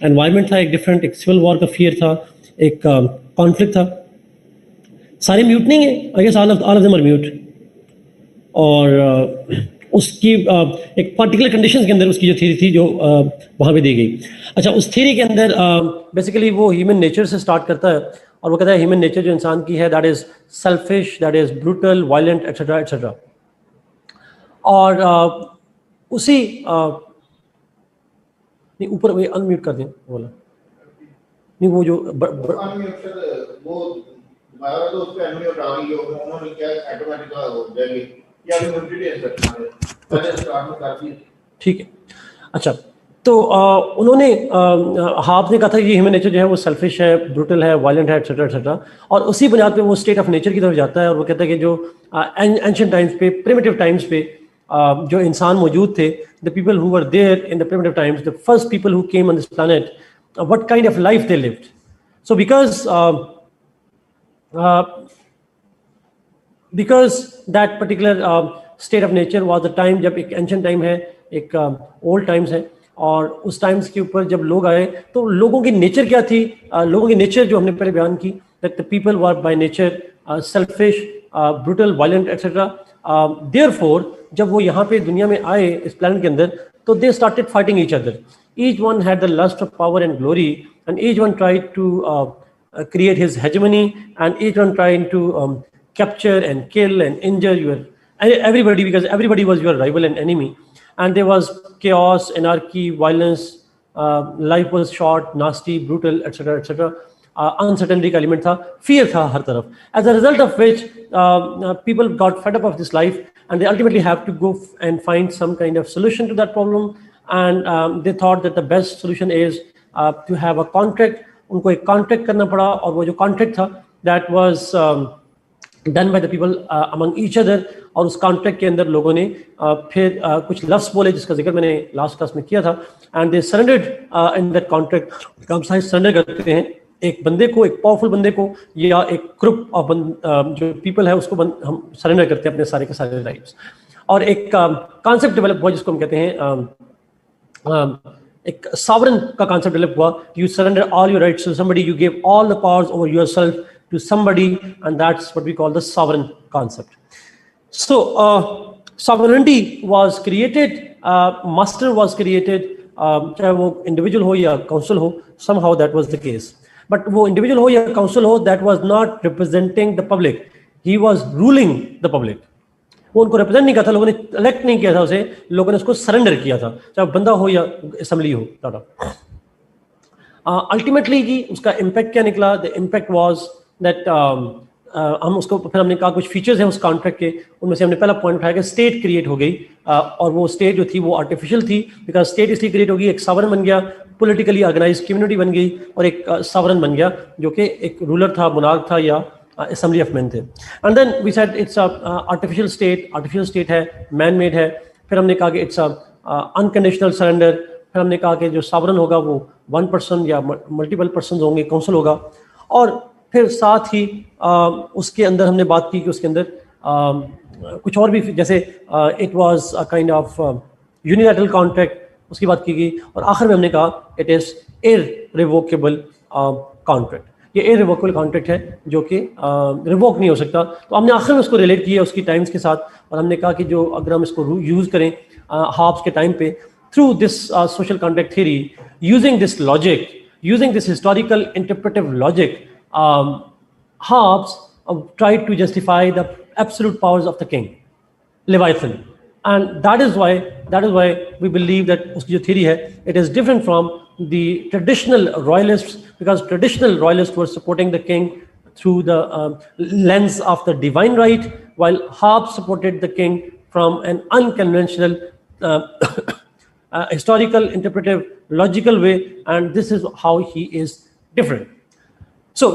Environment था एक different, एक सिविल वॉर का फियर था, एक कॉन्फ्लिक्ट था। सारे म्यूट नहीं है, I guess all of them are mute. और उसकी एक पर्टिकुलर कंडीशंस के अंदर उसकी जो थ्योरी थी जो वहाँ पे दी गई। अच्छा, उस थ्योरी के अंदर बेसिकली वो ह्यूमन नेचर से स्टार्ट करता है और वो कहता है ह्यूमन नेचर जो इंसान की है that is selfish, that is brutal, violent etcetera etcetera. और उसी नहीं ऊपर वो अनम्यूट कर दें बोला नहीं वो जो वो तो उस पे अनम्यूट आ गई होगा, उन्होंने क्या ऑटोमेटिक हो जाएगी या भी मल्टीप्लाई करना है। ठीक है। अच्छा, तो उन्होंने हाफ ने कहा था कि ह्यूमन नेचर जो है वो सेल्फिश है, ब्रूटल है, वायलेंट है एक्सेट्रा एक्सेट्रा। और उसी बुनियाद पे वो स्टेट ऑफ नेचर की तरफ जाता है और वो कहता है कि जो एंशिएंट टाइम्स पे, प्रिमिटिव टाइम्स पे जो इंसान मौजूद थे, the people who were there in the primitive times, the first people who came on this planet, what kind of life they lived. So because that particular state of nature was the time, जब एक ancient time है, एक old times है, और उस times के ऊपर जब लोग आए तो लोगों की नेचर क्या थी, लोगों की नेचर जो हमने पहले बयान की, that the people were by nature selfish, brutal, violent etcetera. Therefore जब वो यहाँ पे दुनिया में आए इस प्लैनेट के अंदर, तो they started fighting each other. Each one had the lust of power and glory and each one tried to create his hegemony, and each one trying to capture and kill and injure everybody, because everybody was your rival and enemy, and there was chaos, anarchy, violence, life was short, nasty, brutal, etc etc। uncertainty का element था, fear था हर तरफ, as a result of which people got fed up of this life and they ultimately have to go and find some kind of solution to that problem, and they thought that the best solution is to have a contract। उनको एक contract करना पड़ा, और वो जो contract था that was done by the people among each other. और उस कॉन्ट्रैक्ट के अंदर लोगों ने फिर कुछ लफ्ज़ बोले जिसका जिक्र मैंने लास्ट क्लास में किया था, and they surrendered in that contract. हम सारे सरेंडर करते हैं एक बंदे को, एक पावरफुल बंदे को, या एक ग्रुप ऑफ जो पीपल है उसको हम सरेंडर करते हैं अपने सारे के सारे राइट्स। और एक कॉन्सेप्ट डेवलप हुआ जिसको हम कहते हैं एक सॉवरेन का कॉन्सेप्ट डेवलप हुआ। You surrender all your rights to somebody, you give all the powers over yourself to somebody, and that's what we call the sovereign concept. So sovereignty was created, master was created, चाहे वो individual हो या council हो, somehow that was the case. But वो individual हो या council हो, that was not representing the public, he was ruling the public. वो उनको रिप्रेजेंट नहीं किया था, लोगों ने इलेक्ट नहीं किया था उसे, लोगों ने उसको सरेंडर किया था, चाहे बंदा हो या असेंबली हो। अल्टीमेटली जी उसका इम्पैक्ट क्या निकला? द इम्पैक्ट वाज दैट हम उसको फिर हमने कहा कुछ फीचर्स हैं उस कॉन्ट्रैक्ट के, उनमें से हमने पहला पॉइंट उठाया कि स्टेट क्रिएट हो गई, और वो स्टेट जो थी वो आर्टिफिशियल थी, बिकॉज स्टेट इसलिए क्रिएट हो गई, एक सॉवरेन बन गया, पॉलिटिकली ऑर्गेनाइज कम्युनिटी बन गई, और एक सॉवरेन बन गया जो कि एक रूलर था, मोनार्क था, या असेंबली ऑफ मैन थे। And then we said it's artificial state है, मैन मेड है। फिर हमने कहा कि इट्स अनकंडीशनल सरेंडर। फिर हमने कहा कि जो सॉवरेन होगा वो वन पर्सन या मल्टीपल पर्सन होंगे, काउंसिल होगा। और फिर साथ ही उसके अंदर हमने बात की कि उसके अंदर कुछ और भी, जैसे it was a kind of unilateral contract, उसकी बात की गई। और आखिर में हमने कहा इट इज़ इररिवोकेबल कॉन्ट्रैक्ट। ये इररिवोकेबल कॉन्ट्रैक्ट है जो कि रिवोक नहीं हो सकता। तो हमने आखिर में उसको रिलेट किया उसकी टाइम्स के साथ, और हमने कहा कि जो अगर हम इसको यूज़ करें हाब्स के टाइम पे, through this social contract theory, using this logic, using this historical interpretive logic, Hobbes tried to justify the absolute powers of the king, Leviathan, and that is why we believe that उसकी जो theory है, it is different from the traditional royalists, because traditional royalists were supporting the king through the lens of the divine right, while Hobbes supported the king from an unconventional historical, interpretive, logical way, and this is how he is different. So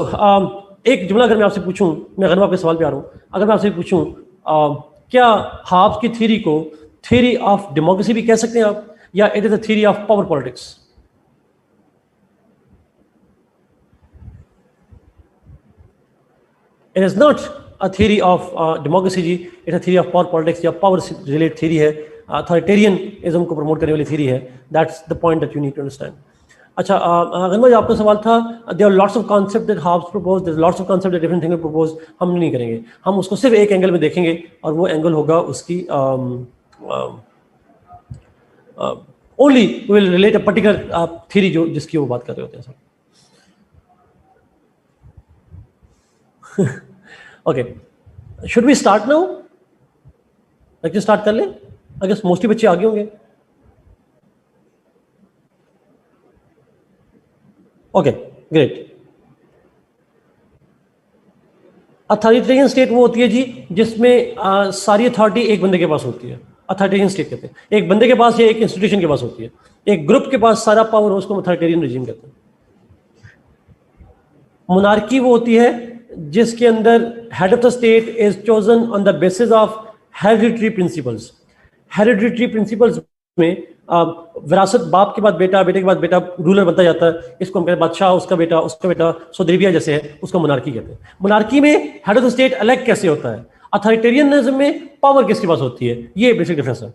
एक जुमला अगर मैं आपसे पूछूं, मैं गनवा आपके सवाल पे आ रहा हूँ, अगर मैं आपसे पूछूं क्या हाब्स की थ्योरी को थ्योरी ऑफ डेमोक्रेसी भी कह सकते हैं आप, या it is a theory of power politics? It is not a theory of democracy जी, it is a theory of power politics, या पावर रिलेटेड थ्योरी है, अथॉरिटेरियनिज्म को प्रमोट करने वाली थ्योरी है। That's the point that you need to understand. अच्छा अगर आपका सवाल था, there are lots of concept that Hobbes propose, there lots of concept that different thing propose, हम नहीं करेंगे, हम उसको सिर्फ एक एंगल में देखेंगे और वो एंगल होगा उसकी only will relate a particular theory जो जिसकी वो बात कर रहे होते हैं sir. Okay, should we start now? Lecture start कर लें? आई गेस मोस्टली बच्चे आगे होंगे। Okay great. अथॉरिटेरियन स्टेट वो होती है जी जिसमें सारी अथॉरिटी एक बंदे के पास होती है, अथॉरिटेरियन स्टेट कहते हैं। एक बंदे के पास या एक इंस्टीट्यूशन के पास होती है, एक ग्रुप के पास सारा पावर हो, उसको अथॉरिटेरियन रिजीम कहते हैं। मोनार्की वो होती है जिसके अंदर head of the state is chosen on the basis of hereditary principles. Hereditary principles में विरासत, बाप के बाद बेटा, बेटे के बाद बेटा रूलर बनता जाता है, इसको हम कहते हैं बादशाह, उसका बेटा सोदेविया जैसे है, उसको मोनार्की कहते हैं। मोनार्की में हेड ऑफ द स्टेट अलग कैसे होता है, अथॉरिटेरियनिज्म में पावर किसके पास होती है, ये बेसिक डिफरेंस है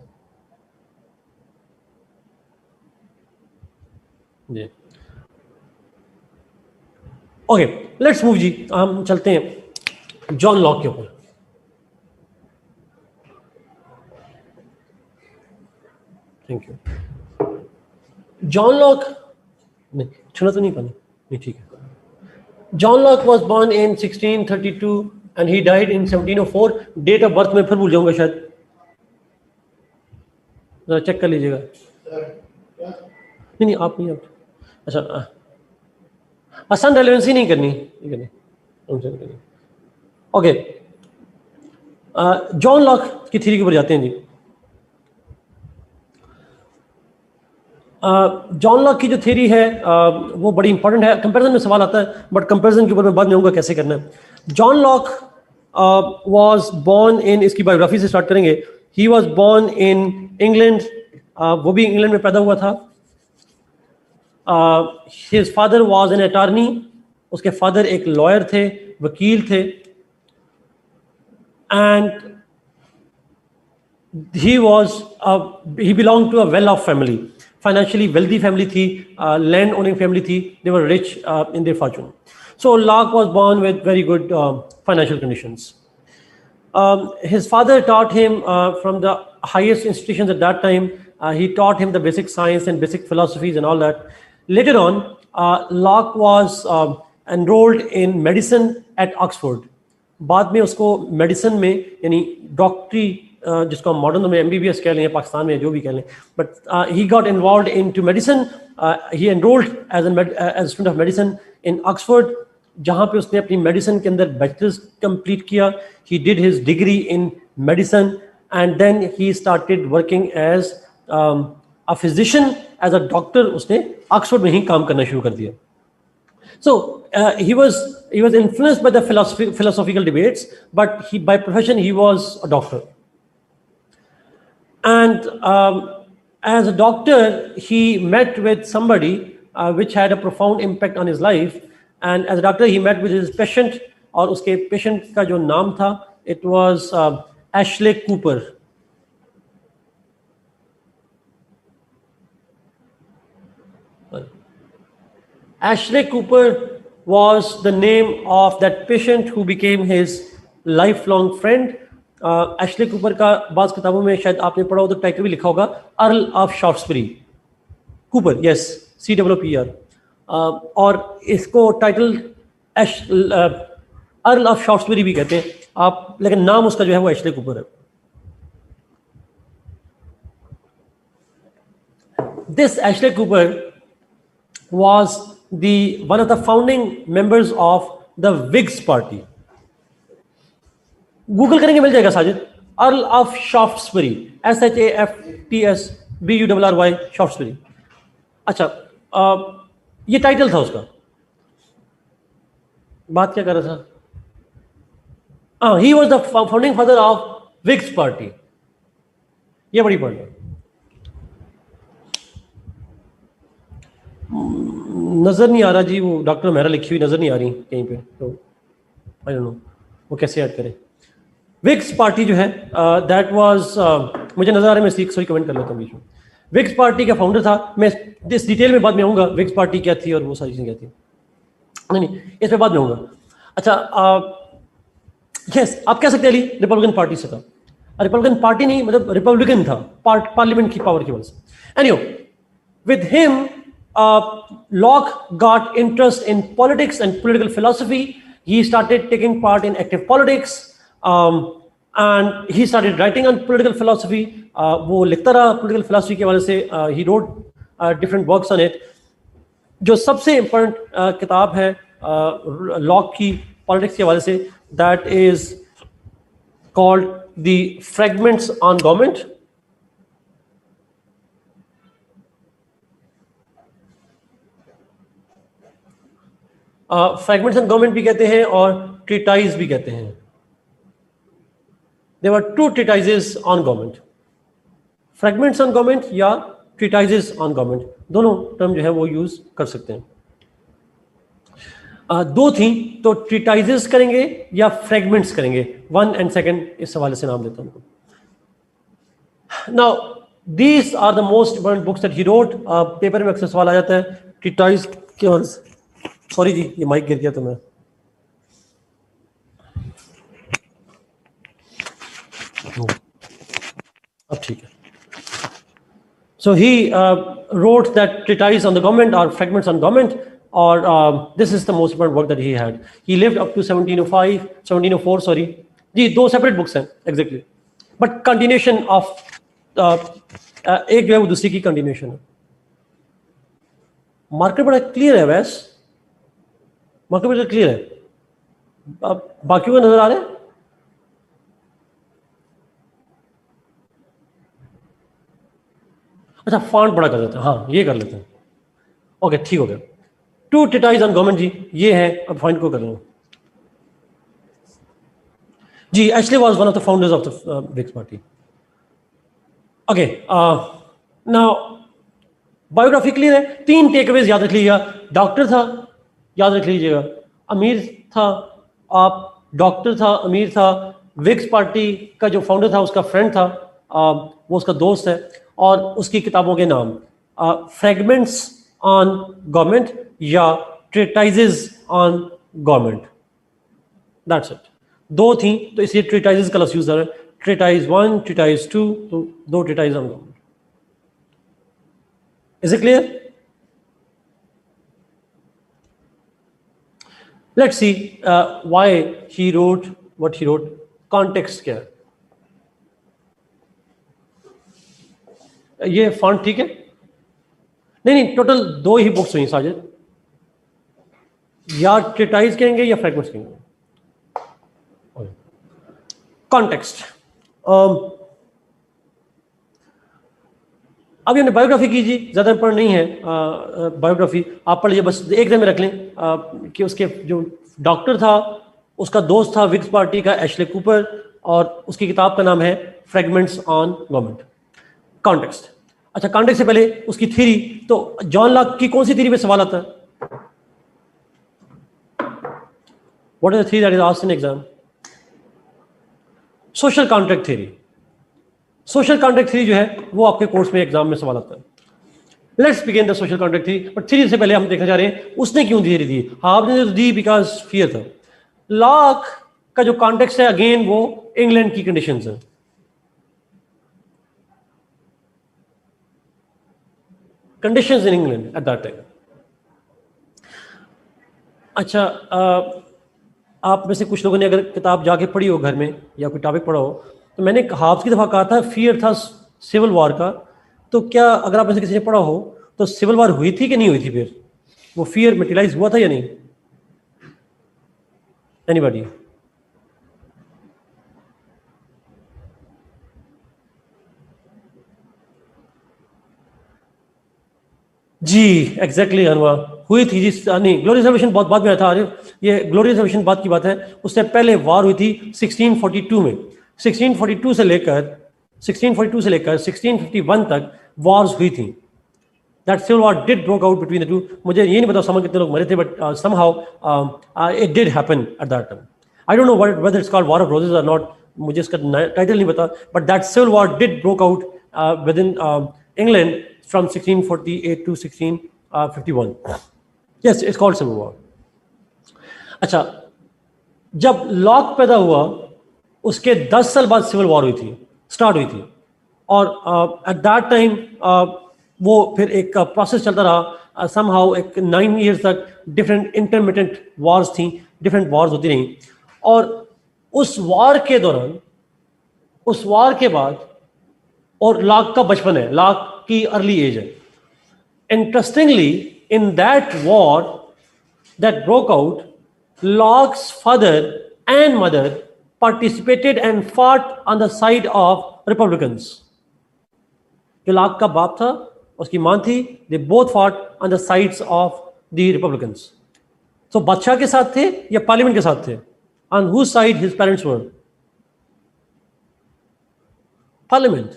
जी। ओके लेट्स मूव जी, हम चलते हैं जॉन लॉक के ऊपर। Thank you. जॉन लॉक, नहीं छुना तो नहीं पानी, नहीं ठीक है। John Locke was born in 1632 and he died in 1704। Date of birth में फिर भूल जाऊंगा शायद, जरा चेक कर लीजिएगा। नहीं आप नहीं, आप अच्छा आसान रेलेवेंसी नहीं करनी, ओके। जॉन लॉक की थ्योरी के ऊपर जाते हैं जी। जॉन लॉक की जो थ्योरी है वो बड़ी इंपॉर्टेंट है। कंपैरिजन में सवाल आता है बट कंपैरिजन के ऊपर मैं बाद में आऊंगा कैसे करना है। John Locke was born in, इसकी बायोग्राफी से स्टार्ट करेंगे। He was born in England, वो भी इंग्लैंड में पैदा हुआ था। His father was an attorney, उसके फादर एक लॉयर थे, वकील थे। And he belonged to a well-off family, financially wealthy family थी, land owning family थी, they were rich in their fortune. So Locke was born with very good financial conditions. His father taught him from the highest institutions at that time. He taught him the basic science and basic philosophies and all that. Later on, Locke was enrolled in medicine at Oxford. बाद में उसको medicine में यानी डॉक्टरी जिसको हम modern में MBBS कह लें, पाकिस्तान में जो भी कह लें, but he got involved into medicine. He enrolled as student of medicine in Oxford, जहाँ पे उसने अपनी मेडिसिन के अंदर बैचलर्स कंप्लीट किया। He did his degree in medicine and then he started working as a physician, as a doctor. उसने Oxford में ही काम करना शुरू कर दिया। So he was influenced by the philosophical debates, but by profession he was a doctor. And as a doctor, he met with somebody which had a profound impact on his life. And as a doctor, he met with his patient, और उसके patient का जो नाम था, it was Ashley Cooper. Ashley Cooper was the name of that patient who became his lifelong friend. Ashley Cooper का बाज़ किताबों में शायद आपने पढ़ा हो तो टाइटल भी लिखा होगा, Earl of Shaftesbury. Cooper, yes, COOPER। और इसको टाइटल अर्ल ऑफ शॉफ्टसबरी भी कहते हैं आप, लेकिन नाम उसका जो है वो एशले कूपर है। This Ashley Cooper was one of the founding members of the Whigs party. Google करेंगे मिल जाएगा साजिद, अर्ल ऑफ शॉफ्टसबरी, SHAFTSBURRY, शॉफ्टसबरी। अच्छा ये टाइटल था उसका। बात क्या कर रहा था? He was the founding father of wigs party. ये बड़ी पॉइंट है। नजर नहीं आ रहा जी, वो डॉक्टर मेहरा लिखी हुई नजर नहीं आ रही कहीं पे, तो आई डोंट नो वो कैसे ऐड करें। विग्स पार्टी जो है दैट वाज, मुझे नजर आ रहा है, मैं सॉरी कमेंट कर लेता हूँ बीच में। विक्स पार्टी का फाउंडर था। मैं इस डिटेल में बाद में आऊँगा, विक्स पार्टी क्या थी और वो सारी चीज़ें क्या थी, नहीं इस पे बाद में आऊँगा। अच्छा, यस, आप कह सकते हैं अली रिपब्लिकन पार्टी से था। रिपब्लिकन पार्टी नहीं, मतलब रिपब्लिकन था, पार्लियामेंट की पावर की वजह से। Anyway, with him, Locke got interest in politics and political philosophy. He started taking part in active politics, and he started writing on political philosophy. वो लिखता रहा political philosophy के वजह से। He wrote different works on it. जो सबसे important किताब है लॉक की पॉलिटिक्स के हवाले से, that is called the Fragments on Government. Fragments on government भी कहते हैं और ट्रीटाइज भी कहते हैं। There were 2 treatises on government, fragments on government या ट्रीटाइजेस ऑन गवर्नमेंट, दोनों टर्म जो है वो यूज कर सकते हैं। 2 थी, तो ट्रीटाइजेस करेंगे या फ्रैगमेंट्स करेंगे, 1 and 2 इस हवाले से नाम देता हूँ। Now these are the most important books that he wrote. Paper में अक्सर सवाल आ जाता है ट्रीटाइज के हवाले से। सॉरी जी, ये माइक गिर गया तो मैं अब ठीक है। So he wrote that treatise on the government or fragments on government, or this is the most important work that he had. He lived up to 1704 sorry ji, 2 separate books हैं exactly, but continuation of एक जो है वो दूसरी की continuation है। Market बड़ा clear है, वैस मार्केट बड़ा क्लियर है। अब बाकी को नजर आ रहे हैं? अच्छा, फॉन्ट बड़ा कर देते हैं, हाँ ये कर लेते हैं। ओके, ठीक हो गया। 2 ट्रीटाइज ऑन गवर्नमेंट जी, ये है। अब फॉन्ट को कर लो जी। Ashley was one of the founders of the Whigs party. Okay, now biography clear है। 3 टेकअवेज याद रख लीजिएगा। डॉक्टर था, याद रख लीजिएगा। अमीर था, आप डॉक्टर था, अमीर था। विक्स पार्टी का जो फाउंडर था उसका फ्रेंड था, वो उसका दोस्त है। और उसकी किताबों के नाम फ्रैगमेंट्स ऑन गवर्नमेंट या treatises on government, that's it. 2 थी तो इसलिए ट्रीटाइजेस का लफ्ज़ यूज कर रहे हैं। ट्रीटाइज 1, ट्रीटाइज 2, तो 2 treatise on government. Is it clear? Let's see why he wrote what he wrote. Context क्या है? ये फॉन्ट ठीक है? नहीं, टोटल 2 ही बुक्स हुई साजिद, या ट्रीटाइज कहेंगे या फ्रैगमेंट्स कहेंगे। कॉन्टेक्स्ट, अब हमने बायोग्राफी कीजिए, ज़्यादा इंपॉर्टेंट नहीं है बायोग्राफी, आप पढ़ लीजिए बस। एक दिन में रख लें कि उसके जो डॉक्टर था उसका दोस्त था विक्स पार्टी का एशले कूपर, और उसकी किताब का नाम है फ्रैगमेंट्स ऑन गवर्नमेंट। कॉन्टेक्स्ट, अच्छा कॉन्टेक्स्ट से पहले उसकी थ्योरी, तो जॉन लॉक की कौन सी थ्योरी पे सवाल आता है? What is the theory that is asked in exam? Social contract theory. Social contract theory जो है वो आपके कोर्स में एग्जाम में सवाल आता है। Let's begin the social contract theory. But theory से पहले हम देखना चाह रहे हैं उसने क्यों थ्योरी दी। आपने तो दी बिकॉज फियर था। लॉक का जो कॉन्टेक्स्ट है अगेन वो इंग्लैंड की कंडीशंस है। Conditions in England eight that time. अच्छा, आप में से कुछ लोगों ने अगर किताब जाके पढ़ी हो घर में या कोई टॉपिक पढ़ा हो, तो मैंने हाफ्स की दफ़ा कहा था फियर था सिविल वॉर का। तो क्या अगर आप में से किसी ने पढ़ा हो तो सिविल वॉर हुई थी कि नहीं हुई थी? फिर वो फियर मटेरियलाइज हुआ था या नहीं? एनीबॉडी? जी एग्जैक्टली अनवा हुई थी जी। नहीं, ग्लोरियस रेवोल्यूशन बहुत बाद में आया था। ये ग्लोरियस रेवोल्यूशन बाद की बात है। उससे पहले वार हुई थी 1642 में। 1642 से लेकर 1651 तक वॉर्स हुई थी। That civil war did broke out between the two. मुझे ये नहीं पता समझ कितने लोग मरे थे, but somehow it did happen at that time. I don't know whether it's called war of roses और नॉट, मुझे इसका टाइटल नहीं पता, but that civil war did broke out within England from 1648 to 1651. Yes, it's called Civil War. अच्छा, जब lock पैदा हुआ उसके 10 साल बाद सिविल वॉर स्टार्ट हुई थी, और एट दैट टाइम वो फिर एक प्रोसेस चलता रहा, समहाउ एक 9 years तक डिफरेंट इंटरमिटेंट वॉर्स थी, डिफरेंट वॉर्स होती रहीं, और उस वॉर के दौरान, उस वॉर के बाद, और लॉक का बचपन है, लॉक की अर्ली एज है. Interestingly, in that war that broke out, Locke's father and mother participated and fought on the side of Republicans. जो लॉक का बाप था, उसकी मां थी, they both fought on the sides of the Republicans. So बादशाह के साथ थे या पार्लियामेंट के साथ थे? On whose side his parents were? Parliament.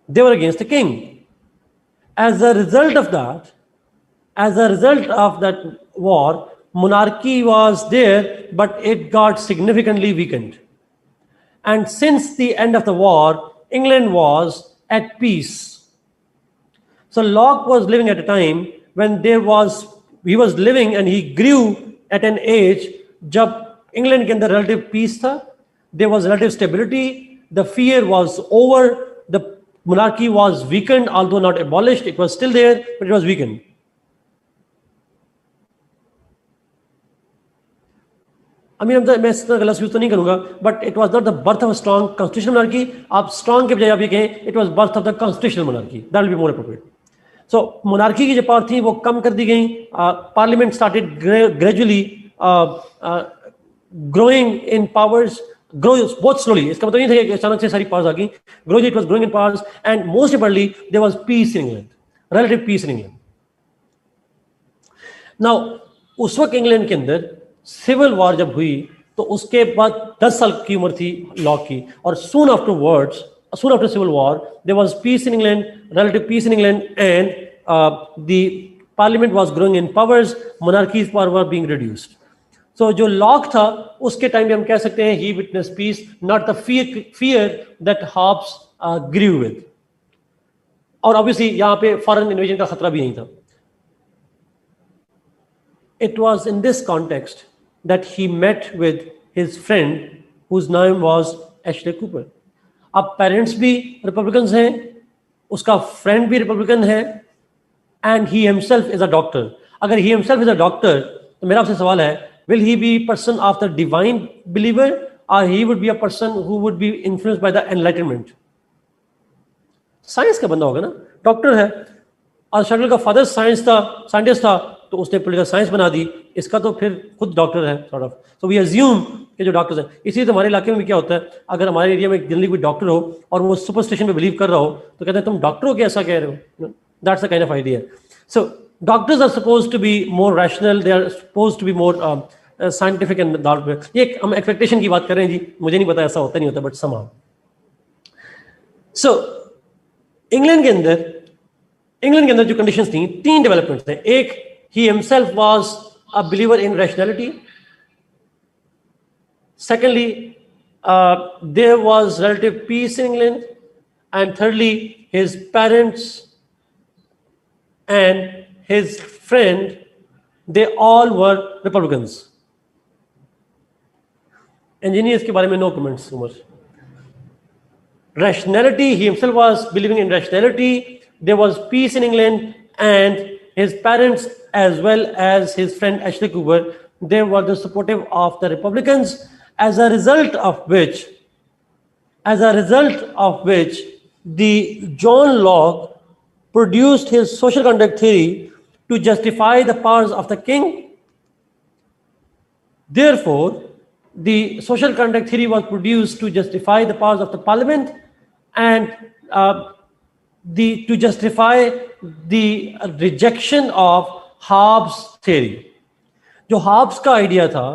They were against the king. As a result of that war, monarchy was there, but it got significantly weakened. And since the end of the war, England was at peace. So Locke was living at a time when he was living and he grew at an age जब England के अंदर relative peace था, there was relative stability, the fear was over, the monarchy was weakened, although not abolished, it was still there, but it was weakened. मैं इसका गलत use तो नहीं करूंगा, but it was not the birth of strong constitutional monarchy. आप strong के बजाय आप ये कहें it was birth of the constitutional monarchy, that will be more appropriate. So monarchy की जो पावर थी वो कम कर दी गई. Parliament started gradually growing in powers, grow बहुत स्लोली. इसका मतलब नहीं था कि अचानक से सारी पावर्स आ गई. Gradually it was growing in powers, and most importantly there was peace in England, relative peace in England. Now उस वक्त इंग्लैंड के अंदर सिविल वॉर जब हुई तो उसके बाद 10 साल की उम्र थी लॉक की, और soon after civil war there was peace in England, relative peace in England, and the parliament was growing in powers, monarchy's power were being reduced. So जो लॉक था उसके टाइम पे हम कह सकते हैं he witnessed peace, not the fear that Hobbes grew with. और obviously यहाँ पे फॉरेन इन्वेजन का खतरा भी नहीं था. It was in this context that he met with his friend whose name was Ashley Cooper. अब पेरेंट्स भी रिपब्लिकन्स हैं, उसका फ्रेंड भी रिपब्लिकन है, and he himself is a doctor. अगर he himself is a doctor तो मेरा आपसे सवाल है, will he be person of the divine believer और he would be a person who would be influenced by the enlightenment? Science का बंदा होगा ना, डॉक्टर है. और शटल का फादर साइंटिस्ट था, तो उसने पॉलिटिकल साइंस बना दी. इसका तो फिर खुद डॉक्टर है sort of. So we assume कि जो डॉक्टर्स हैं, इसीलिए तो हमारे इलाके में भी क्या होता है, अगर हमारे एरिया में जनरली कोई डॉक्टर हो और वो सुपरस्टिशन पे बिलीव कर रहा हो तो कहते हैं तुम डॉक्टर हो क्या ऐसा कह रहे हो. That's the kind of idea. So doctors are supposed to be more rational, they are supposed to be more scientific and that. ये हम एक्सपेक्टेशन की बात कर रहे हैं जी, मुझे नहीं पता ऐसा होता नहीं होता, बट समहाउ. सो इंग्लैंड के अंदर जो कंडीशंस थी, 3 डेवलपमेंट्स थे. एक, he himself was a believer in rationality. Secondly, there was relative peace in England. And thirdly, his parents and his friend, they all were Republicans. Engineers के बारे में no comments so much. Rationality, he himself was believing in rationality. There was peace in England, and his parents as well as his friend Ashley Cooper, they were the supportive of the Republicans, as a result of which the John Locke produced his social contract theory to justify the powers of the king. Therefore, the social contract theory was produced to justify the powers of the parliament, and to justify the rejection of Hobbes theory. जो Hobbes का idea था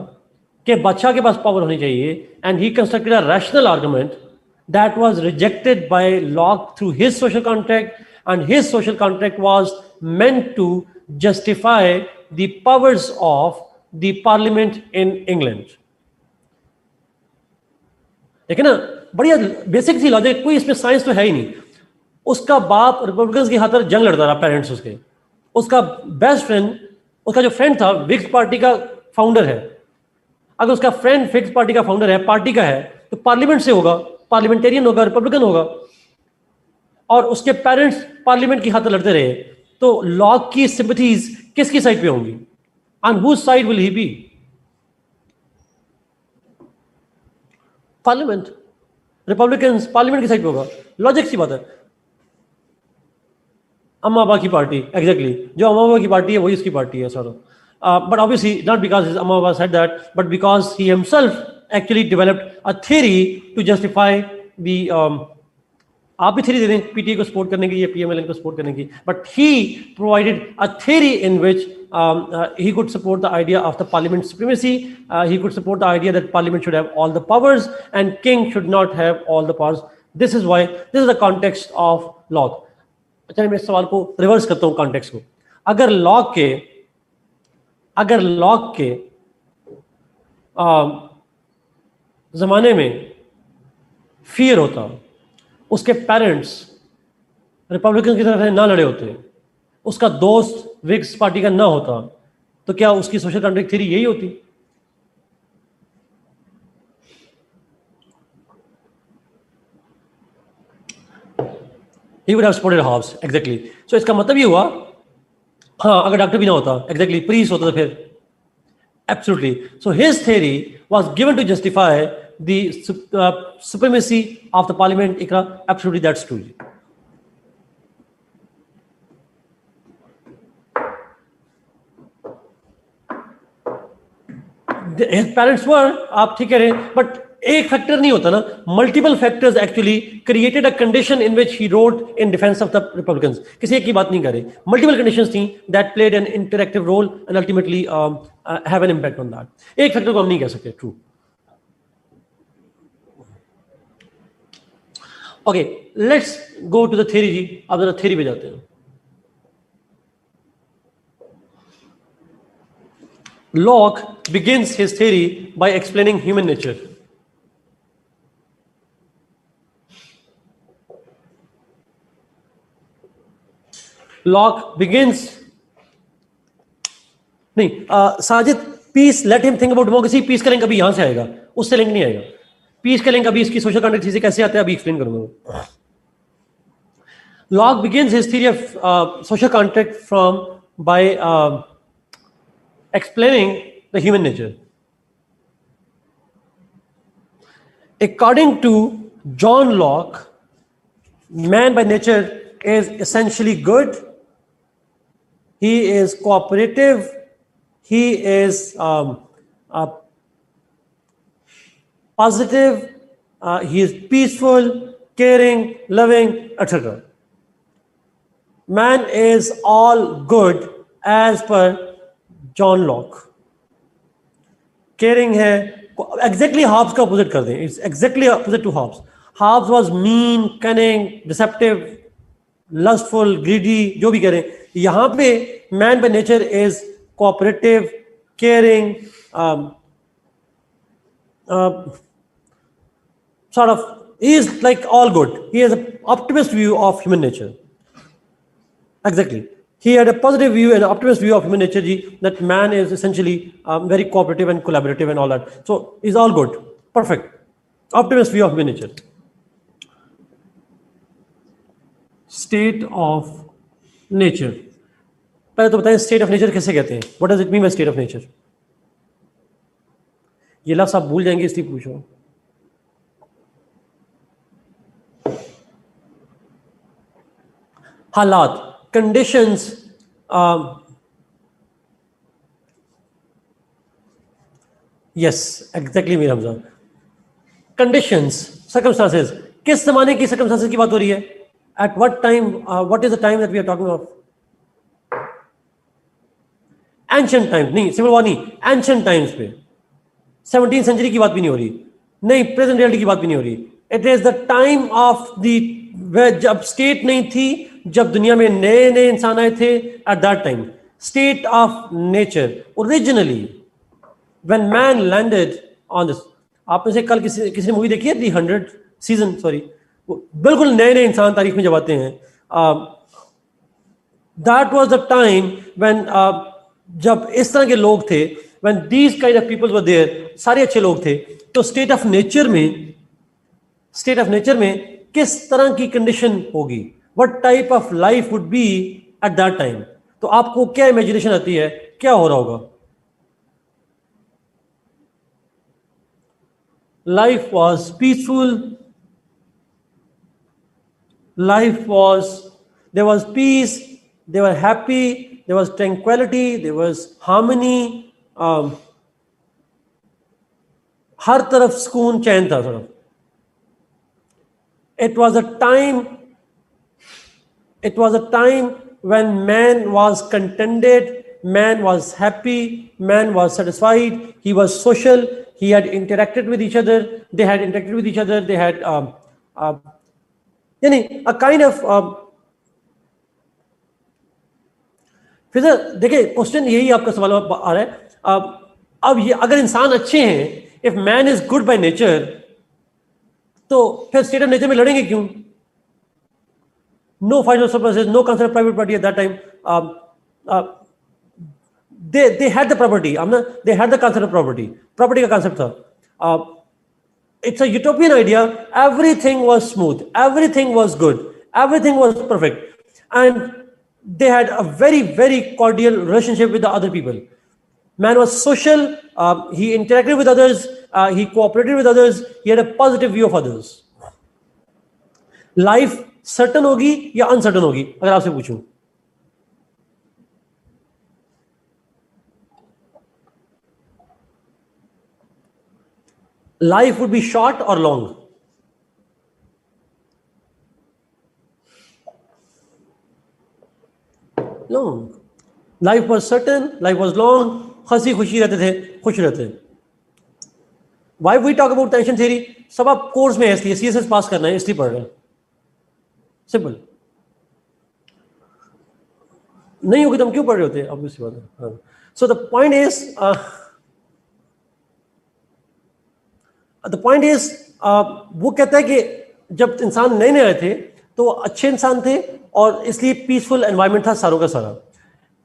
कि बादशाह के पास power होनी चाहिए, and he constructed a rational argument that was rejected by Locke through his social contract, and his social contract was meant to justify the powers of the parliament in England. देखिए ना, बढ़िया basic थी logic, कोई इसमें science तो है ही नहीं. उसका बाप रिपब्लिकन्स की खातर जंग लड़ता रहा, पेरेंट्स उसके, उसका बेस्ट फ्रेंड, उसका जो फ्रेंड था विक्स पार्टी का फाउंडर है। अगर उसका फ्रेंड फिक्स पार्टी का फाउंडर है, पार्टी का है, तो पार्लियामेंट से होगा, पार्लियामेंटेरियन होगा, रिपब्लिकन होगा, और उसके पेरेंट्स पार्लियामेंट की खातिर लड़ते रहे, तो लॉक की सिंपैथीज किसकी साइड पे होंगी? On whose side will he be? Parliament, republicans parliament की साइड पे होगा, लॉजिक सी बात है। अम्मा अब्बा की पार्टी, एग्जैक्टली, जो अम्मा अब्बा की पार्टी है वही उसकी पार्टी है sir. But obviously not because his Amma Baba said that, but because he himself actually developed a theory to justify the आप भी theory दे दें पीटीए को सपोर्ट करने की या पीएमएलएन को सपोर्ट करने की, but he provided a theory in which he could support the idea of the parliament supremacy. He could support the idea that parliament should have all the powers and king should not have all the powers. This is why, this is the context of Locke. अच्छा, मैं इस सवाल को reverse करता हूँ context को। अगर lock के जमाने में फियर होता, उसके पेरेंट्स रिपब्लिकन की तरफ ना लड़े होते, उसका दोस्त विक्स पार्टी का ना होता, तो क्या उसकी सोशल कॉन्ट्रैक्ट थ्योरी यही होती? He would have supported Hobbes, exactly. So इसका मतलब ये हुआ, हाँ, अगर डॉक्टर भी ना होता, exactly, प्रीस्ट होता तो फिर, absolutely. So his theory was given to justify the supremacy of the parliament. Ikra, absolutely, that's true. His parents were, आप ठीक कह रहे हैं, but एक फैक्टर नहीं होता ना, multiple factors actually created a condition in which he wrote in defence of the Republicans. किसी एक की बात नहीं कर रहे, मल्टीपल कंडीशंस थी that played an interactive role and ultimately have an impact on that. एक फैक्टर को हम नहीं कह सकते true. Okay, let's go to the theory जी। अब जरा थ्योरी पे जाते हैं। Locke begins his theory by explaining human nature. Locke begins, नहीं, Sajid, peace, let him think about democracy, peace का लिंक अभी यहां से आएगा, उससे लिंक नहीं आएगा। पीस का लिंक अभी इसकी सोशल कॉन्ट्रैक्ट चीजें कैसे आते हैं अभी एक्सप्लेन करूंगा। Locke begins his theory of social contract by explaining the human nature. According to John Locke, man by nature is essentially good. He is cooperative. He is positive. He is peaceful, caring, loving, etc. Man is all good as per John Locke. Caring है, exactly Hobbes का opposite कर दें, it's exactly opposite to Hobbes. Hobbes was mean, cunning, deceptive, lustful, greedy, जो भी करें। यहाँ पे man by nature is cooperative, caring, sort of, he is like all good. He has an optimist view of human nature. Exactly. He had a positive view and an optimist view of human nature, that man is essentially very cooperative and collaborative and all that. So he's all good. Perfect. Optimist view of human nature. State of nature. पहले तो बताएं state of nature कैसे कहते हैं? What does it mean by state of nature? ये लफ्ज़ आप भूल जाएंगे इसलिए पूछ रहा हूँ। हालात, conditions, yes, exactly मेरा हमजा। Conditions, circumstances, किस जमाने की circumstances की बात हो रही है? At what time? What is the time that we are talking of? Ancient times, नहीं, civil war नहीं, ancient times पे, 17th century की बात भी नहीं हो रही, नहीं, present reality की बात भी नहीं हो रही। It is the time of the जब स्टेट नहीं थी, जब दुनिया में नए नए इंसान आए थे, eight that time state of nature originally when man landed on this. आप में से कल किसी ने मूवी देखी है 300 सीजन, सॉरी, बिल्कुल नए नए इंसान तारीख में जब आते हैं, that was the time when, जब इस तरह के लोग थे, when these kind of people were there, सारे अच्छे लोग थे, तो स्टेट ऑफ नेचर में किस तरह की कंडीशन होगी, what type of life would be eight that time? तो आपको क्या इमेजिनेशन आती है, क्या हो रहा होगा? Life was peaceful. There was peace, they were happy, there was tranquility, there was harmony. हर तरफ सुकून चैन था तरफ. It was a time when man was contented, man was happy, man was satisfied, he was social, he had interacted with each other, they had यानी a kind of फिर देखिए question यही आपका सवाल आ रहा है. अब ये अगर इंसान अच्छे हैं, if man is good by nature, तो फिर स्टेट ऑफ नेचर में लड़ेंगे क्यों? No final surpluses, no concept of private property at that time. they had the property, they had the concept of property का concept था. It's a utopian idea. Everything was smooth, everything was good, everything was perfect, and they had a very very cordial relationship with the other people. Man was social, he interacted with others, he cooperated with others, he had a positive view of others. Life certain होगी या uncertain होगी, अगर आपसे पूछूं? Life would be short or long? Long. Life was certain, life was long, हंसी खुशी रहते थे, खुश रहते थे. Why we talk about tension theory? सब आप कोर्स में है, इसलिए CSS पास करना है, इसलिए पढ़ रहे हैं. सिंपल. नहीं होगी तो हम क्यों पढ़ रहे होते? ऑब्वियसली बात है. So the point is, वो कहता है कि जब इंसान नए नए आए थे तो अच्छे इंसान थे और इसलिए पीसफुल एनवायरनमेंट था सारों का सारा.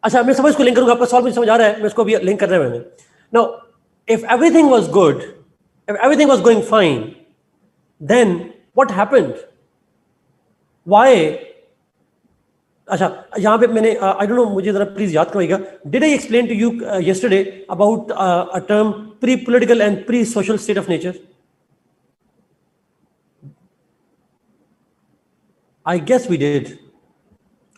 अच्छा, मैं समझ को लिंक करूंगा, आपका सवाल मुझे समझ आ रहा है, मैं इसको अभी लिंक कर रहा हूं मैंने. Now if everything was good, if everything was going fine, then what happened? Why? अच्छा, यहाँ पे मैंने आई डोंट नो, मुझे जरा प्लीज याद कराइएगा. Did I explain to you yesterday about a term pre political and pre social state of nature? I guess we did.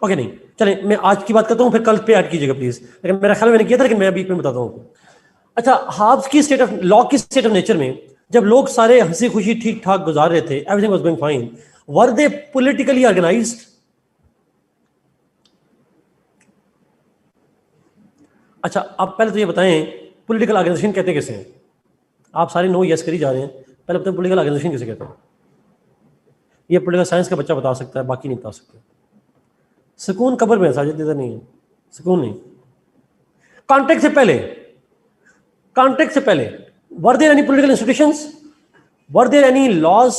Okay, नहीं चले, मैं आज की बात करता हूँ, फिर कल पे ऐड कीजिएगा प्लीज. लेकिन मेरा ख्याल मैंने किया था, लेकिन मैं अभी में बताता हूँ. अच्छा, हाब्स की स्टेट ऑफ लॉ की स्टेट ऑफ नेचर में जब लोग सारे हंसी खुशी ठीक ठाक गुजार रहे थे, everything was going fine, were they politically organised? अच्छा, आप पहले तो ये बताएं, पॉलिटिकल ऑर्गेनाइजेशन कहते किसे हैं? आप सारे नो यस करी जा रहे हैं, पहले बताएं पॉलिटिकल ऑर्गेनाइजेशन किसे कहते हैं? ये पॉलिटिकल साइंस का बच्चा बता सकता है, बाकी नहीं बता सकता. सुकून कब्र में, साजिद इधर नहीं है, सुकून नहीं. कॉन्टेक्स्ट से पहले were there any political institutions? Were there any laws?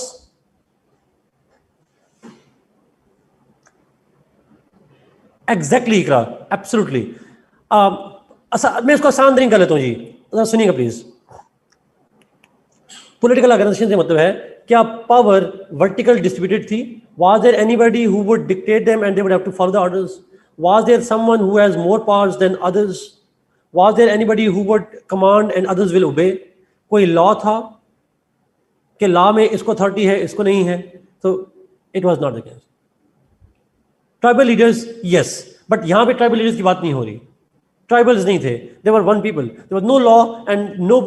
Exactly Ikrar, absolutely. अच्छा, मैं इसको आसान तरीके कर लेता हूं जी, सुनिएगा प्लीज. पॉलिटिकल ऑर्गेनाइजेशन से मतलब है क्या पावर वर्टिकल डिस्ट्रीब्यूटेड थी? Was there anybody who would dictate them and they would have to follow the orders? Was there someone who has more powers than others? Was there anybody who would command and others will obey? कोई law था कि law में इसको authority है, इसको नहीं है? तो it was not the case. Tribal leaders, yes, but यहां पे ट्राइबल लीडर्स की बात नहीं हो रही. Tribals नहीं थे, they were one people. There was no law, and no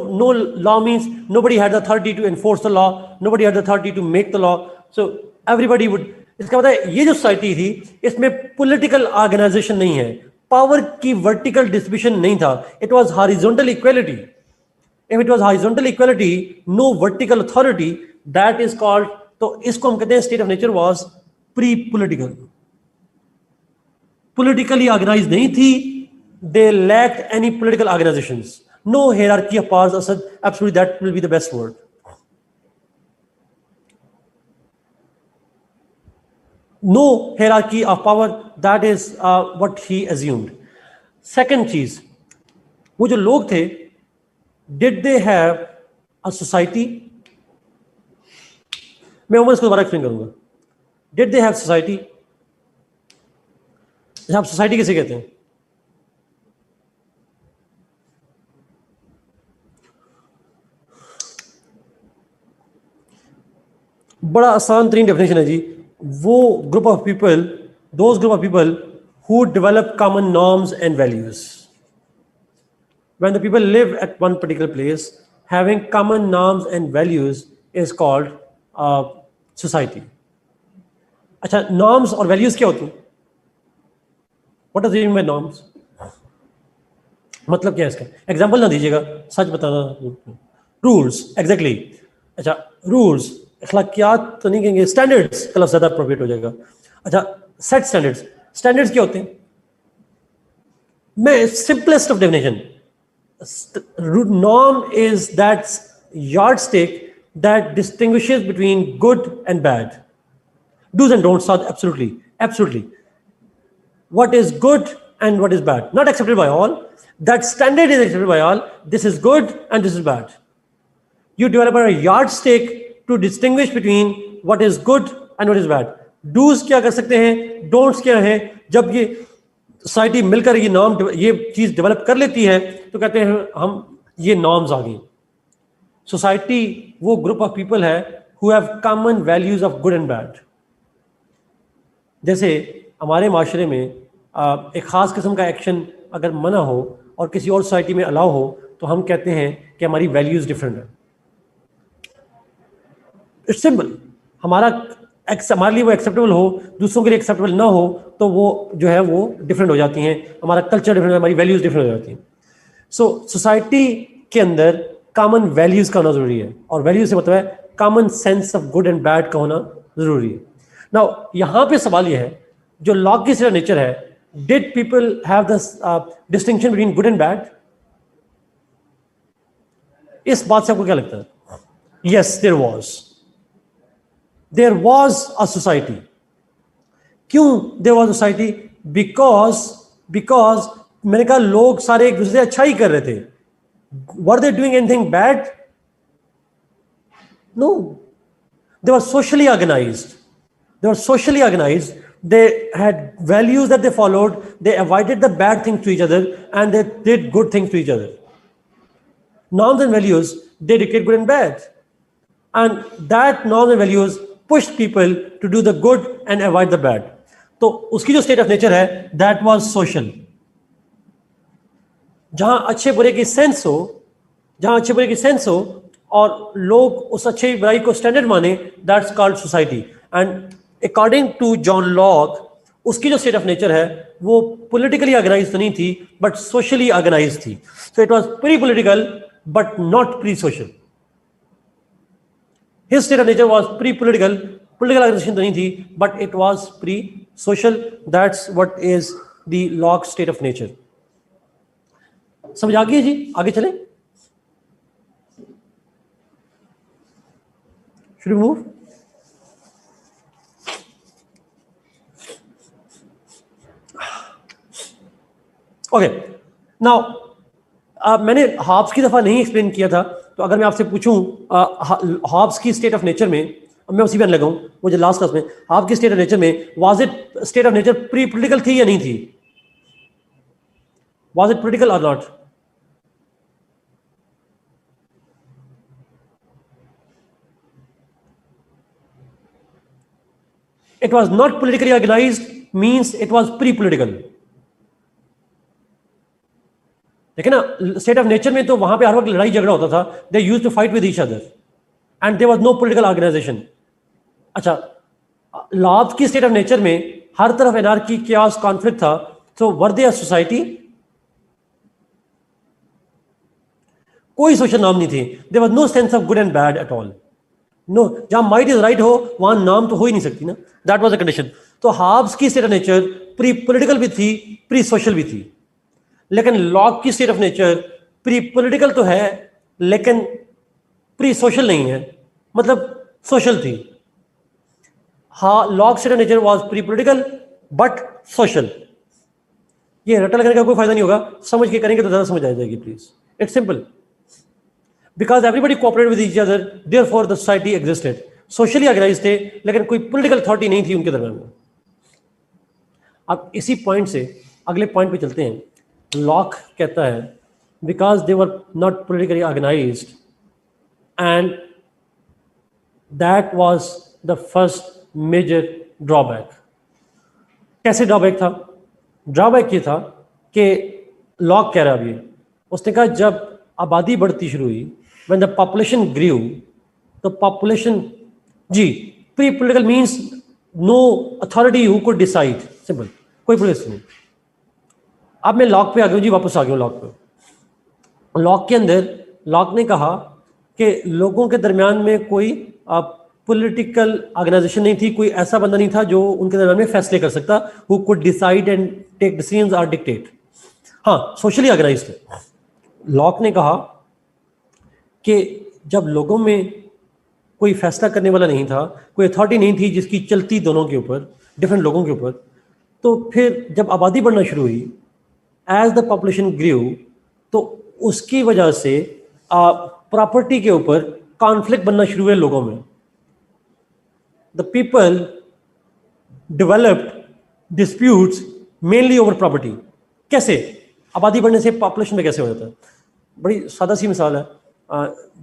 law means nobody had the authority to enforce the law, nobody had the authority to make the law. So everybody would. इसका मतलब है ये जो society थी, इसमें political organisation नहीं है, power की वर्टिकल डिस्ट्रीब्यूशन नहीं था. It was horizontal equality. If it was horizontal equality, no vertical authority, that is called, तो इसको हम कहते हैं state of nature was pre political. Politically organize नहीं थी. They lacked any political organizations. No hierarchy of powers. Asad, absolutely, that will be the best word. no hierarchy of power. That is what he assumed. Second चीज, वो जो लोग थे, did they have a society? मैं उम्र इसको दोबारा explain करूंगा. Did they have society? आप सोसाइटी किसे कहते हैं? बड़ा आसान तरीन डेफिनेशन है जी. वो group of people, those group of people who develop common norms and values. When the people live at one particular place, having common norms and values is called society. अच्छा, norms और values क्या होती हैं? What does it mean by norms? मतलब क्या है इसका? Example ना दीजिएगा, सच बताना. Rules, exactly. अच्छा, रूल्स, अखलाकियात तो नहीं कहेंगे, स्टैंडर्ड्स का लफ्ज़ ज़्यादा अप्रोप्रिएट हो जाएगा. अच्छा, सेट स्टैंडर्ड्स. स्टैंडर्ड्स क्या होते हैं? मैं simplest of definition, norm is that yardstick that distinguishes between good and bad. Do's and don'ts are absolutely. What is good and what is bad? Not accepted by all. That standard is accepted by all. This is good and this is bad. You develop a yardstick to distinguish between what is good and what is bad. Do's क्या कर सकते हैं? Don'ts क्या है? जब ये society मिलकर ये नॉर्म, ये चीज डेवलप कर लेती है, तो कहते हैं हम ये नॉर्म्स आ गई. सोसाइटी वो ग्रुप ऑफ पीपल है who have common values of good and bad. जैसे हमारे माशरे में एक खास किस्म का एक्शन अगर मना हो और किसी और सोसाइटी में अलाउ हो, तो हम कहते हैं कि हमारी वैल्यूज डिफरेंट है. It's simple. हमारे लिए वो एक्सेप्टेबल हो, दूसरों के लिए एक्सेप्टेबल ना हो, तो वो जो है वो डिफरेंट हो जाती हैं. हमारा कल्चर डिफरेंट है, हमारी वैल्यूज डिफरेंट हो जाती हैं. सो सोसाइटी के अंदर कॉमन वैल्यूज का होना जरूरी है, और वैल्यूज से मतलब है common sense of good and bad का होना जरूरी है. नाउ यहाँ पे सवाल ये है, जो लॉ की सिर्फ नेचर है, did people have the distinction between good and bad? इस बात से आपको क्या लगता है? Yes, there was a society. क्यों there was a society? because मैंने कहा लोग सारे एक दूसरे से अच्छा ही कर रहे थे. Were they doing anything bad? No. They were socially organized. They had values that they followed. They avoided the bad things to each other and they did good things to each other. Norms and values, they dictate good and bad. And that norms and values pushed people to do the good and avoid the bad. तो उसकी जो state of nature है, that was social. जहां अच्छे बुरे की sense हो और लोग उस अच्छे बुराई को स्टैंडर्ड माने, that's called society. And according to John Locke, उसकी जो स्टेट ऑफ नेचर है वो पॉलिटिकली ऑर्गेनाइज तो नहीं थी, बट सोशली ऑर्गेनाइज थी. So it was pre political but not pre social. His state of nature was pre-political. Political organization तो नहीं थी, but it was pre-social. That's what is the Locke state of nature. समझ आ गई है जी? आगे चलें? Should we move? Okay. Now, मैंने Hobbs की दफा नहीं एक्सप्लेन किया था, तो अगर मैं आपसे पूछूं हॉब्स की स्टेट ऑफ नेचर में, मैं उसी पे लगाऊं, मुझे लास्ट क्लास में हॉब्स की स्टेट ऑफ नेचर में, was it state of nature pre political थी या नहीं थी? वाज इट पॉलिटिकल और not? It was not politically organized means it was pre political. देखिए ना, स्टेट ऑफ नेचर में तो वहां पे हर वक्त लड़ाई झगड़ा होता था. They used to fight with each other and there was no political organization. अच्छा, लॉब्स की स्टेट ऑफ नेचर में हर तरफ एनार्की, chaos, कॉन्फ्लिक्ट था. So were they a society? कोई सोशल नॉर्म नहीं थी. There was no sense of good and bad at all. No, जहां माइट इज राइट हो वहां नाम तो हो ही नहीं सकती ना. That was the condition. तो हॉब्स की state of nature pre political भी थी, प्री सोशल भी थी. लेकिन लॉक की state of nature pre political तो है लेकिन प्री सोशल नहीं है, मतलब सोशल थी. हाँ, lock state of nature was pre political but social. ये रट्टा लगाने का कोई फायदा नहीं होगा, समझ के करेंगे तो ज्यादा समझ आ जाएगी please. It's simple, because everybody cooperate with each other, therefore the society existed. Socially organized थे, लेकिन कोई पॉलिटिकल अथॉरिटी नहीं थी उनके दरमियान में। अब इसी पॉइंट से अगले पॉइंट पे चलते हैं। लॉक कहता है because they were not politically organized and that was the first major drawback. कैसे ड्रॉबैक था? ड्रॉबैक ये था कि लॉक कह रहा है अभी, उसने कहा जब आबादी बढ़ती शुरू हुई, व्हेन द पॉपुलेशन ग्रीव, तो पॉपुलेशन जी pre political means no authority who could decide, simple, कोई पॉलिटिक्स नहीं। अब मैं लॉक पे आ गया जी, वापस आ गया लॉक पे। लॉक के अंदर लॉक ने कहा कि लोगों के दरमियान में कोई पॉलिटिकल ऑर्गेनाइजेशन नहीं थी, कोई ऐसा बंदा नहीं था जो उनके दरमियान में फैसले कर सकता, who could decide and take decisions और डिक्टेट। हाँ, सोशली ऑर्गेनाइज्ड थे। लॉक ने कहा कि जब लोगों में कोई फैसला करने वाला नहीं था, कोई अथॉरिटी नहीं थी जिसकी चलती दोनों के ऊपर, डिफरेंट लोगों के ऊपर, तो फिर जब आबादी बढ़ना शुरू हुई, एज द पॉपुलेशन ग्रीव, तो उसकी वजह से प्रॉपर्टी के ऊपर कॉन्फ्लिक्ट बनना शुरू हुए लोगों में। The people developed disputes mainly over property. कैसे? आबादी बढ़ने से पॉपुलेशन में कैसे हो जाता है? बड़ी सादा सी मिसाल है,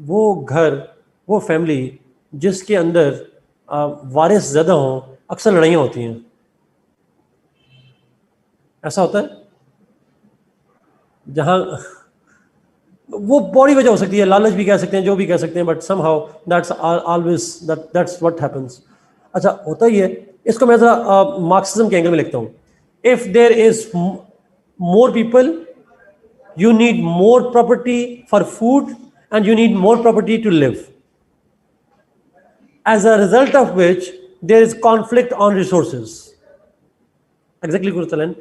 वो घर, वो फैमिली जिसके अंदर वारिस ज़्यादा हों, अक्सर लड़ाइयाँ होती हैं। ऐसा होता है जहाँ वो बड़ी वजह हो सकती है, लालच भी कह सकते हैं, जो भी कह सकते हैं, but somehow that's always that's what happens. अच्छा, होता ही है। इसको मैं ज़रा मार्क्सिज्म के एंगल में लिखता हूँ। If there is more people, you need more property for food and you need more property to live, as a result of which there is conflict on resources. Exactly, Gurutalan.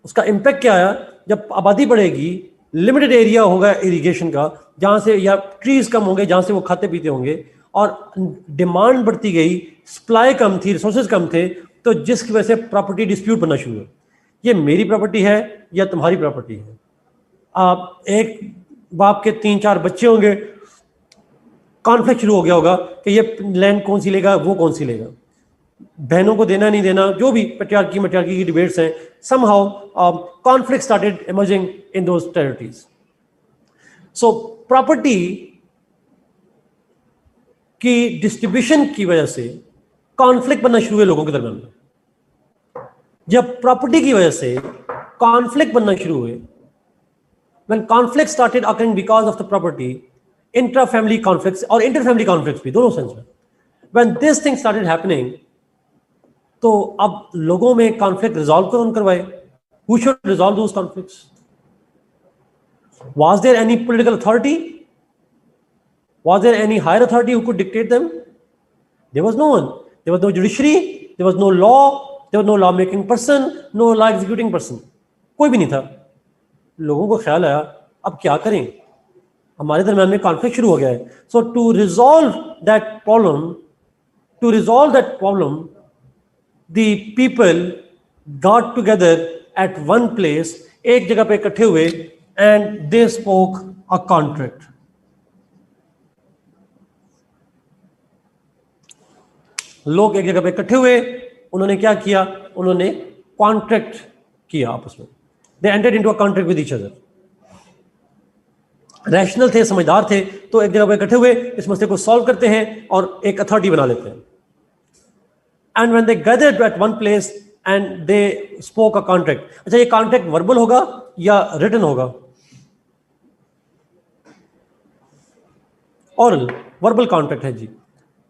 उसका impact क्या आया? जब आबादी बढ़ेगी, limited area होगा irrigation का, जहाँ से, या ट्रीज कम होंगे जहाँ से वो खाते पीते होंगे, और डिमांड बढ़ती गई, सप्लाई कम थी, रिसोर्सेज कम थे, तो जिसकी वजह से प्रॉपर्टी डिस्प्यूट बनना शुरू हुआ। ये मेरी प्रॉपर्टी है या तुम्हारी प्रॉपर्टी है? आप एक बाप के 3-4 बच्चे होंगे, कॉन्फ्लिक्ट शुरू हो गया होगा कि ये लैंड कौन सी लेगा, वो कौन सी लेगा, बहनों को देना नहीं देना, जो भी पेट्रियार्की की डिबेट्स हैं, somehow conflict started emerging in those territories. So property की डिस्ट्रीब्यूशन की वजह से कॉन्फ्लिक्ट बनना शुरू हुए लोगों के दरमियान में। जब प्रॉपर्टी की वजह से कॉन्फ्लिक्ट बनना शुरू हुए, when conflict started occurring because of the property, intra-family conflicts और inter-family conflicts भी, दोनों सेंस में, when this thing started happening, तो अब लोगों में conflict resolve कौन करवाए? Who should resolve those conflicts? Was there any political authority? Was there any higher authority who could dictate them? There was no one. There was no judiciary, there was no law, there was no law-making person, no law-executing person. कोई भी नहीं था। लोगों को ख्याल आया अब क्या करें, हमारे दरमियान में कॉन्फ्लिक्ट शुरू हो गया है। So to resolve that problem the people got together at one place, एक जगह पे इकट्ठे हुए, and they spoke a contract. लोग एक जगह पे इकट्ठे हुए, उन्होंने क्या किया? उन्होंने कॉन्ट्रैक्ट किया आपस में। They entered into a contract with each other. Rational थे, समझदार थे, तो एक जगह पर इकट्ठे हुए, इस मसले को सॉल्व करते हैं और एक अथॉरिटी बना लेते हैं। And when they gathered eight one place and they spoke a contract. अच्छा, ये कॉन्ट्रैक्ट वर्बल होगा या रिटन होगा? ऑरल, वर्बल कॉन्ट्रैक्ट है जी।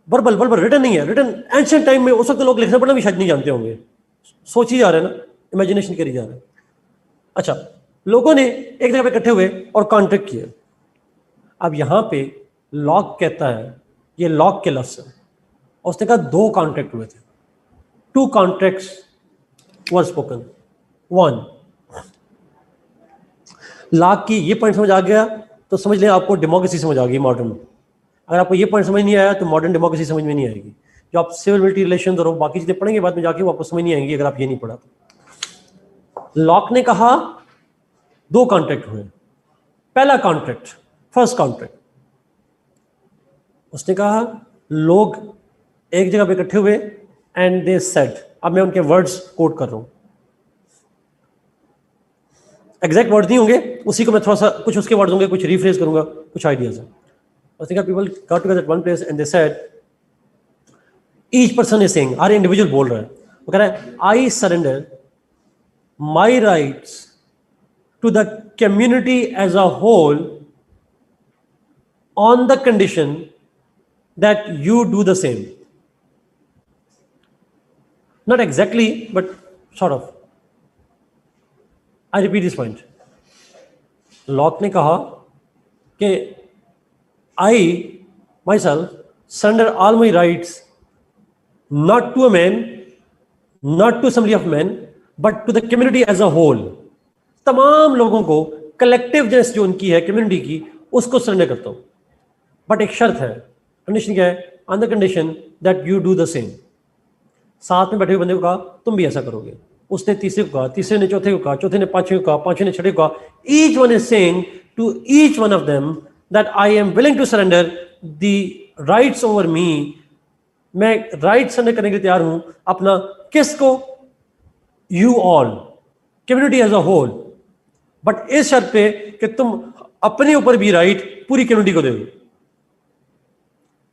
वर्बल रिटन नहीं है। रिटन एंशिएंट टाइम में, उस वक्त लोग लिखना पढ़ना भी शायद नहीं जानते होंगे, सोच ही जा रहे हैं ना, इमेजिनेशन करी जा रहे हैं। अच्छा, लोगों ने एक जगह पे इकट्ठे हुए और कॉन्ट्रैक्ट किया। अब यहां पे लॉक कहता है, ये लॉक के लफ्ज़ है, उसने कहा 2 कॉन्ट्रैक्ट हुए थे, 2 कॉन्ट्रैक्ट्स वर स्पोकन। 1, लॉक की ये पॉइंट समझ आ गया तो समझ लें आपको डेमोक्रेसी समझ आ गई मॉडर्न। अगर आपको ये पॉइंट समझ नहीं आया तो मॉडर्न डेमोक्रेसी समझ में नहीं आएगी। जो आप सिविल मिलिट्री रिलेशन और बाकी चीजें पढ़ेंगे बाद में जाके वो आपको समझ नहीं आएंगी अगर आप ये नहीं पढ़ा तो। लॉक ने कहा 2 कॉन्ट्रैक्ट हुए। पहला कॉन्ट्रैक्ट, फर्स्ट कॉन्ट्रैक्ट, उसने कहा लोग एक जगह पे इकट्ठे हुए एंड दे सेड, अब मैं उनके वर्ड्स कोट कर रहा हूं, एग्जैक्ट वर्ड नहीं होंगे, उसी को मैं थोड़ा सा कुछ उसके वर्ड्स होंगे, कुछ रिफ्रेज करूंगा, कुछ आइडियाज हैं। उसने कहा people got together at one place and they said, each person is saying, हर इंडिविजुअल बोल रहा है, वो कह रहा है I surrender my rights to the community as a whole on the condition that you do the same. Not exactly but sort of. I repeat this point. Locke ने कहा कि I myself surrender all my rights not to a man, not to assembly of man, but to the community as a whole. तमाम लोगों को collectiveness जो उनकी है community की, उसको सरेंडर करता हूं, बट एक शर्त है। कंडीशन क्या है? On the condition that you do the same. साथ में बैठे हुए बंदे को कहा तुम भी ऐसा करोगे। उसने तीसरे को कहा, तीसरे ने चौथे को कहा, चौथे ने पांचवें को कहा, पांचवें ने छठे को कहा। Each one is saying to each one of them that I am willing to surrender the rights over me. मैं राइट सरेंडर करने के लिए तैयार हूं अपना, किसको? You all, community as a whole, but इस शर्त पे कि तुम अपने ऊपर भी राइट पूरी कम्युनिटी को दोगे।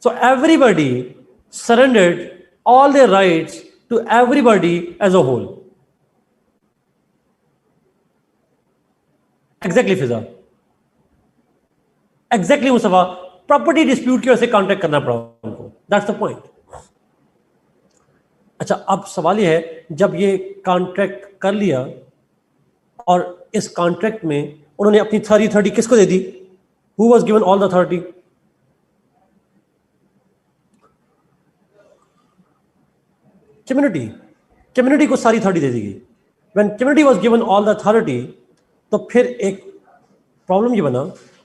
So everybody surrendered all their rights to everybody as a whole. Exactly Fiza, exactly Mustafa, property dispute की वजह से कॉन्ट्रैक्ट करना पड़ा उनको, दैट्स द पॉइंट। अच्छा, अब सवाल यह है, जब ये कॉन्ट्रैक्ट कर लिया और इस कॉन्ट्रैक्ट में उन्होंने अपनी अथॉरिटी किसको दे दी? Who was given all the authority? Community को सारी अथॉरिटी दे दी गई। When community was given all the authority, तो फिर एक प्रॉब्लम ये बना,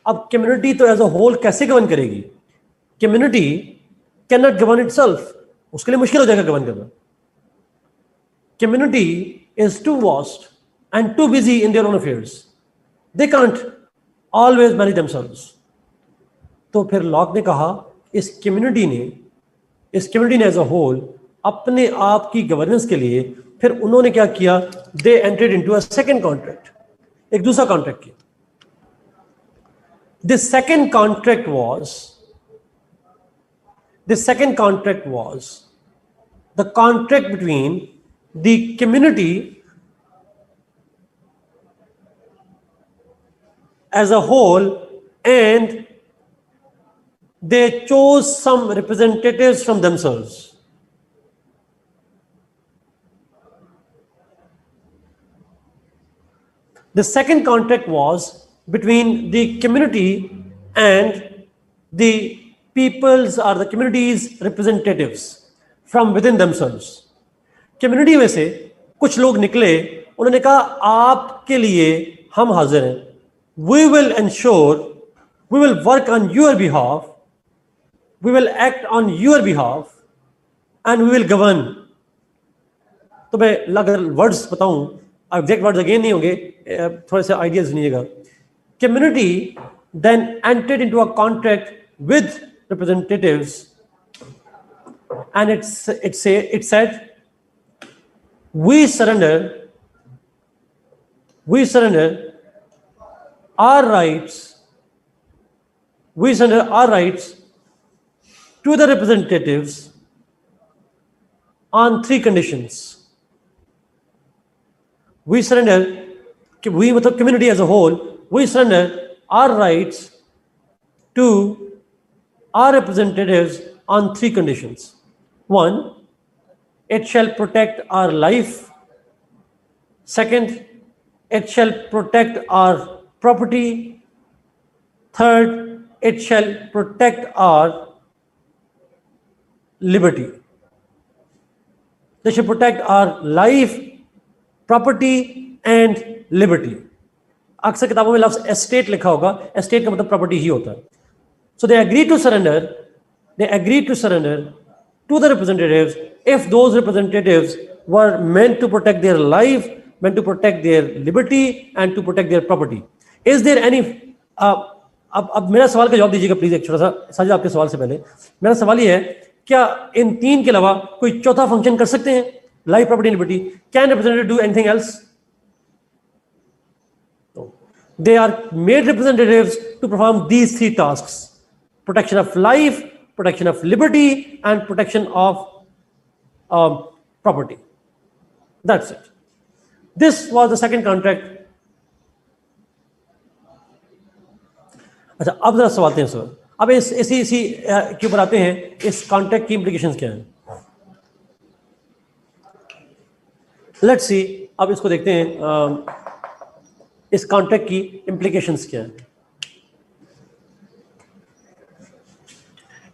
अब कम्युनिटी तो एज अ होल कैसे गवर्न करेगी? Community can not govern itself, उसके लिए मुश्किल हो जाएगा गवर्न करना। Community is too vast and too busy in their own affairs, they can't always manage themselves. तो फिर लॉक ने कहा इस कम्युनिटी ने एज अ होल अपने आप की गवर्नेंस के लिए फिर उन्होंने क्या किया? They entered into a second contract, एक दूसरा कॉन्ट्रैक्ट किया। This second contract was the contract between the community as a whole and they chose some representatives from themselves. The second contract was between the community and the people's or the community's representatives from within themselves. Community में से कुछ लोग निकले, उन्होंने कहा आपके लिए हम हाजिर हैं, we will ensure, we will work on your behalf, we will act on your behalf and we will govern. तो मैं अगर वर्ड्स बताऊं, एग्जैक्ट वर्ड्स अगेन नहीं होंगे, थोड़े से आइडियाज सुनिएगा। Community then entered into a contract with representatives and it said we surrender our rights to the representatives on 3 conditions. We surrender, we with the community as a whole, we surrender our rights to our representatives on 3 conditions. 1, it shall protect our life. Second, it shall protect our property. Third, it shall protect our liberty. They should protect our life, property and liberty. अक्सर किताबों में लफ्ज estate लिखा होगा, estate का मतलब property ही होता है। So they agreed to surrender to the representatives if those representatives were meant to protect their life, meant to protect their liberty and to protect their property. Is there any अब मेरा सवाल का जवाब दीजिएगा please, एक छोटा सा साजिद आपके सवाल से पहले मेरा सवाल ये है, क्या इन तीन के अलावा कोई चौथा फंक्शन कर सकते हैं? Life, property, liberty. Can representative do anything else? They are made representatives to perform these three tasks: protection of life, protection of liberty, and protection of property. That's it. This was the second contract. अच्छा, अब जरा सवाल हैं sir. अब इसी के ऊपर आते हैं, इस कॉन्ट्रैक्ट की इंप्लीकेशंस क्या हैं. लेट्स सी, अब इसको देखते हैं, इस कॉन्ट्रैक्ट की इंप्लीकेशंस क्या हैं,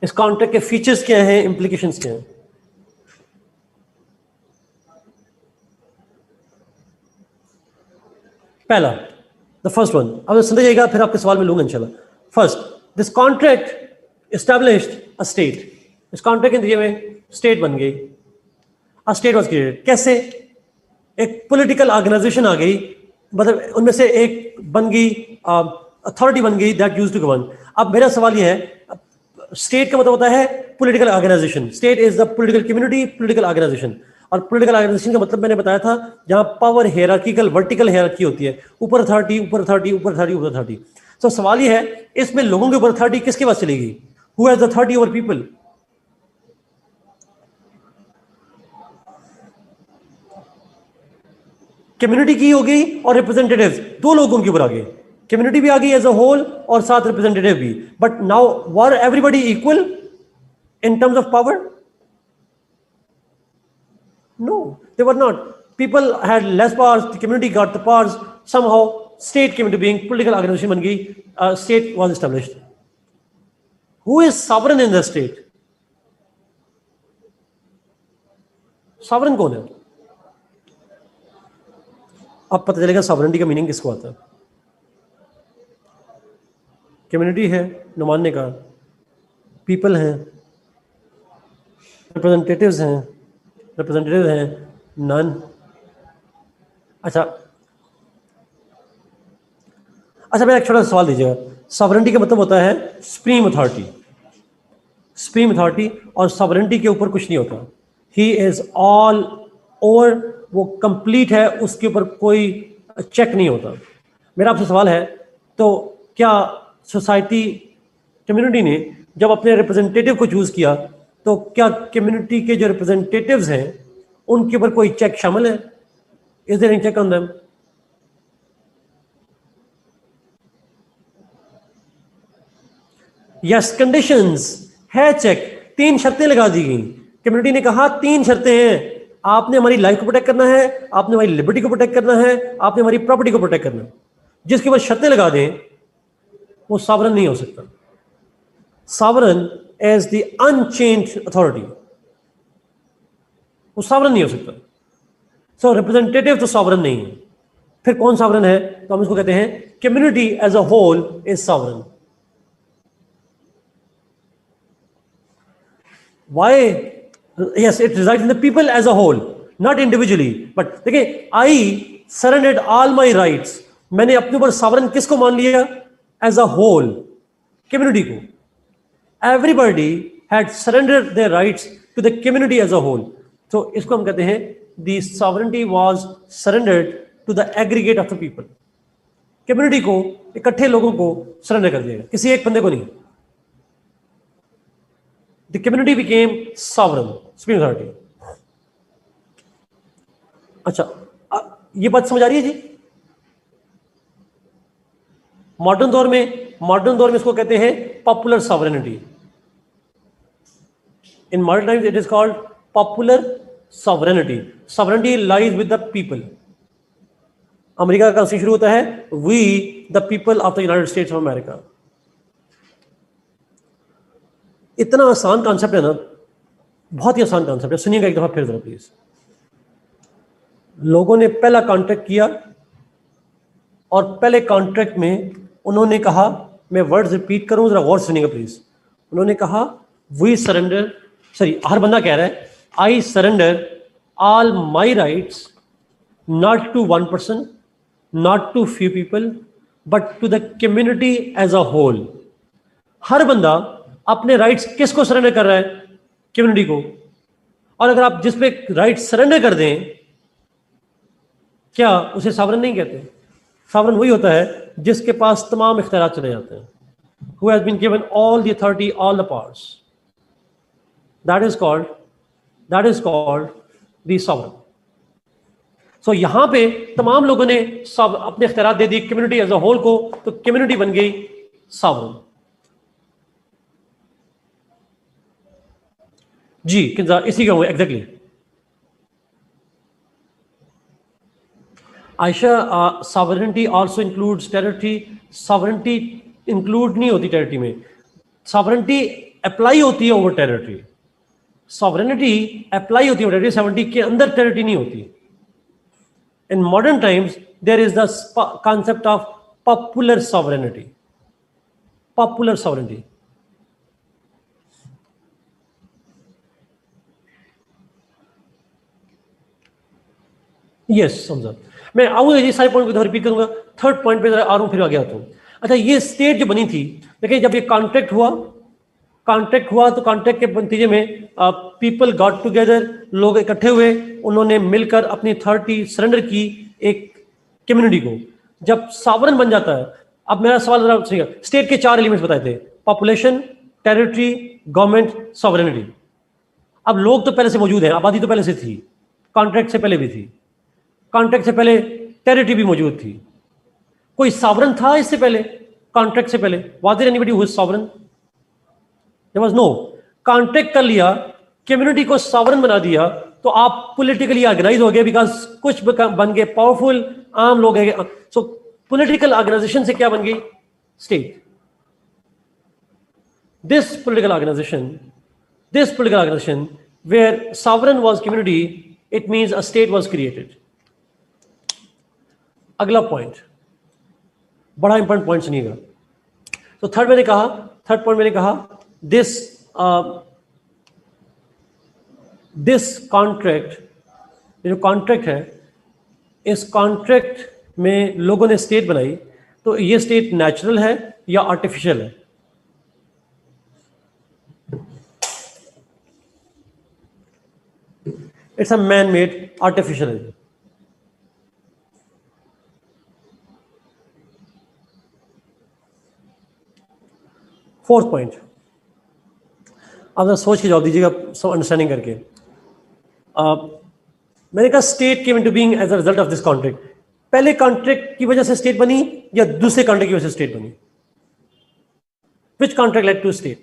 इस कॉन्ट्रैक्ट के फीचर्स क्या हैं, इंप्लीकेशंस क्या हैं. पहला, द फर्स्ट वन, अब सुन जाइएगा, फिर आपके सवाल में लूंगा इंशाल्लाह. First, this contract established a state. इस कॉन्ट्रैक्ट के नतीजे में स्टेट बन गई. अ स्टेट वाज क्रिएटेड. कैसे? एक पॉलिटिकल ऑर्गेनाइजेशन आ गई, मतलब उनमें से एक बन गई, अथॉरिटी बन गई दैट यूज्ड टू गवर्न. अब मेरा सवाल ये है, स्टेट का मतलब होता है political organization. State is the political community, political organization. और पॉलिटिकल ऑर्गेनाइजेशन का मतलब मैंने बताया था, जहां पावर हायरार्किकल, वर्टिकल हायरार्की होती है, ऊपर अथॉरिटी, ऊपर अथॉरिटी, ऊपर अथॉरिटी, ऊपर अथॉरिटी. तो सवाल ये है, इसमें लोगों के ऊपर अथॉरिटी किसके पास चलेगी? Who has the authority over people? Community की हो गई और रिप्रेजेंटेटिव्स, दो लोगों के ऊपर आ गए. कम्युनिटी भी आ गई एज अ होल और साथ रिप्रेजेंटेटिव भी. But now were everybody equal in terms of power? No, they were not. People had less powers, the community got the powers. Somehow state came into being, political organization ban gayi, state was established. Who is sovereign in the state? Sovereign कौन है? अब पता चलेगा sovereignty का meaning किसको आता है. Community है नुमाने का, पीपल हैं, रिप्रेजेंटेटिव्स हैं, रिप्रेजेंटेटिव हैं नन. अच्छा, मेरा एक छोटा सा सवाल दीजिएगा. सॉवरेनिटी का मतलब होता है सुप्रीम अथॉरिटी. सुप्रीम अथॉरिटी और सॉवरेनिटी के ऊपर कुछ नहीं होता. ही इज ऑल ओवर, वो कंप्लीट है, उसके ऊपर कोई चेक नहीं होता. मेरा आपसे सवाल है, तो क्या सोसाइटी, कम्युनिटी ने जब अपने रिप्रेजेंटेटिव को चूज किया, तो क्या कम्युनिटी के जो रिप्रेजेंटेटिव्स हैं उनके ऊपर कोई चेक शामिल है? Is there any check on them? Yes, conditions है चेक. 3 शर्तें लगा दी गई. कम्युनिटी ने कहा 3 शर्तें हैं, आपने हमारी लाइफ को प्रोटेक्ट करना है, आपने हमारी लिबर्टी को प्रोटेक्ट करना है, आपने हमारी प्रॉपर्टी को प्रोटेक्ट करना है. जिसके ऊपर शर्तें लगा दें वो सॉवरेन नहीं हो सकता. Sovereign as the unchanged authority, वो सॉवरेन नहीं हो सकता. सो रिप्रेजेंटेटिव तो सॉवरेन नहीं है. फिर कौन सॉवरेन है? तो हम इसको कहते हैं community as a whole is sovereign. Why? Yes, it resides in the people as a whole, not individually. But देखिए, I surrendered all my rights. मैंने अपने ऊपर सॉवरेन किसको मान लिया? एज अ होल, कम्युनिटी को. Everybody had surrendered their rights to the community as a whole. So इसको हम कहते हैं the sovereignty was surrendered to the aggregate of the people. Community को, इकट्ठे लोगों को surrender कर दिया गया, किसी एक बंदे को नहीं. The community became sovereign, supreme authority. अच्छा, ये बात समझ आ रही है जी? मॉडर्न दौर में इसको कहते हैं popular sovereignty. In modern times, it is called popular sovereignty. Sovereignty lies with the people. America का कॉन्स्टिट्यूशन शुरू होता है, We the people of the United States of America. इतना आसान कॉन्सेप्ट है ना, बहुत ही आसान कॉन्सेप्ट है. सुनिएगा एक दफा फिर जरा प्लीज. लोगों ने पहला कॉन्ट्रैक्ट किया और पहले कॉन्ट्रैक्ट में उन्होंने कहा, मैं वर्ड्स रिपीट करूं, जरा गौर से सुनिएगा प्लीज. उन्होंने कहा, We surrender सॉरी, हर बंदा कह रहा है I surrender all my rights not to one person, not to few people, but to the community as a whole. हर बंदा अपने राइट्स किसको सरेंडर कर रहा है? कम्युनिटी को। और अगर आप जिस पे राइट्स सरेंडर कर दें, क्या उसे सॉवरेन नहीं कहते? सॉवरेन वही होता है जिसके पास तमाम इख्तियार चले जाते हैं, who has been given all the authority, all the powers. That is called the sovereign. So यहां पे तमाम लोगों ने सब अपने इख्तियार दे दी कम्युनिटी एज अ होल को, तो कम्युनिटी बन गई सॉवरेन। जी इसी का exactly. Ayesha, sovereignty also includes territory. Sovereignty include नहीं होती टेरिटरी में, सॉवरेनिटी अप्लाई होती है ओवर टेरिटरी। सॉवरेनिटी अप्लाई होती है टेरिटरी, सॉवरेनिटी के अंदर टेरिटरी नहीं होती। In modern times there is the concept of popular sovereignty. Popular sovereignty, yes समझा। मैं आऊंगा ये सारे पॉइंट को रिपीट करूंगा। थर्ड पॉइंट पे आ रहा हूं, फिर आगे आता हूं। अच्छा, ये स्टेट जो बनी थी, देखिए जब ये कॉन्ट्रैक्ट हुआ तो कॉन्ट्रैक्ट के नतीजे में पीपल गॉट टुगेदर, लोग इकट्ठे हुए, उन्होंने मिलकर अपनी अथॉरिटी सरेंडर की एक कम्युनिटी को। जब सॉवरेन बन जाता है, अब मेरा सवाल जरा सुनिएगा, स्टेट के 4 एलिमेंट्स बताए थे, पॉपुलेशन, टेरिटरी, गवर्नमेंट, सॉवरेनिटी। अब लोग तो पहले से मौजूद हैं, आबादी तो पहले से थी, कॉन्ट्रैक्ट से पहले भी थी, कॉन्ट्रैक्ट से पहले टेरिटरी भी मौजूद थी। कोई सॉवरेन था इससे पहले? कॉन्ट्रैक्ट से पहले was there anybody who is sovereign? There was no. Contract कर लिया, कम्युनिटी को सॉवरेन बना दिया, तो आप पॉलिटिकली ऑर्गेनाइज हो गए, बिकॉज कुछ बन गए पावरफुल, आम लोग हैं। सो पॉलिटिकल ऑर्गेनाइजेशन से क्या बन गई? State. This political organization where sovereign was community, it means a state was created. अगला पॉइंट बड़ा इंपॉर्टेंट पॉइंट सुनिएगा। तो थर्ड पॉइंट मैंने कहा दिस कॉन्ट्रैक्ट, जो कॉन्ट्रैक्ट है, इस कॉन्ट्रैक्ट में लोगों ने स्टेट बनाई, तो ये स्टेट नेचुरल है या आर्टिफिशियल है? It's a man made, artificial है। फोर्थ पॉइंट, आप जरा सोच के जवाब दीजिएगा, सब अंडरस्टैंडिंग करके। मैंने कहा state came into being as a result of this contract. पहले कॉन्ट्रैक्ट की वजह से स्टेट बनी या दूसरे कॉन्ट्रैक्ट की वजह से स्टेट बनी? Which contract led to state?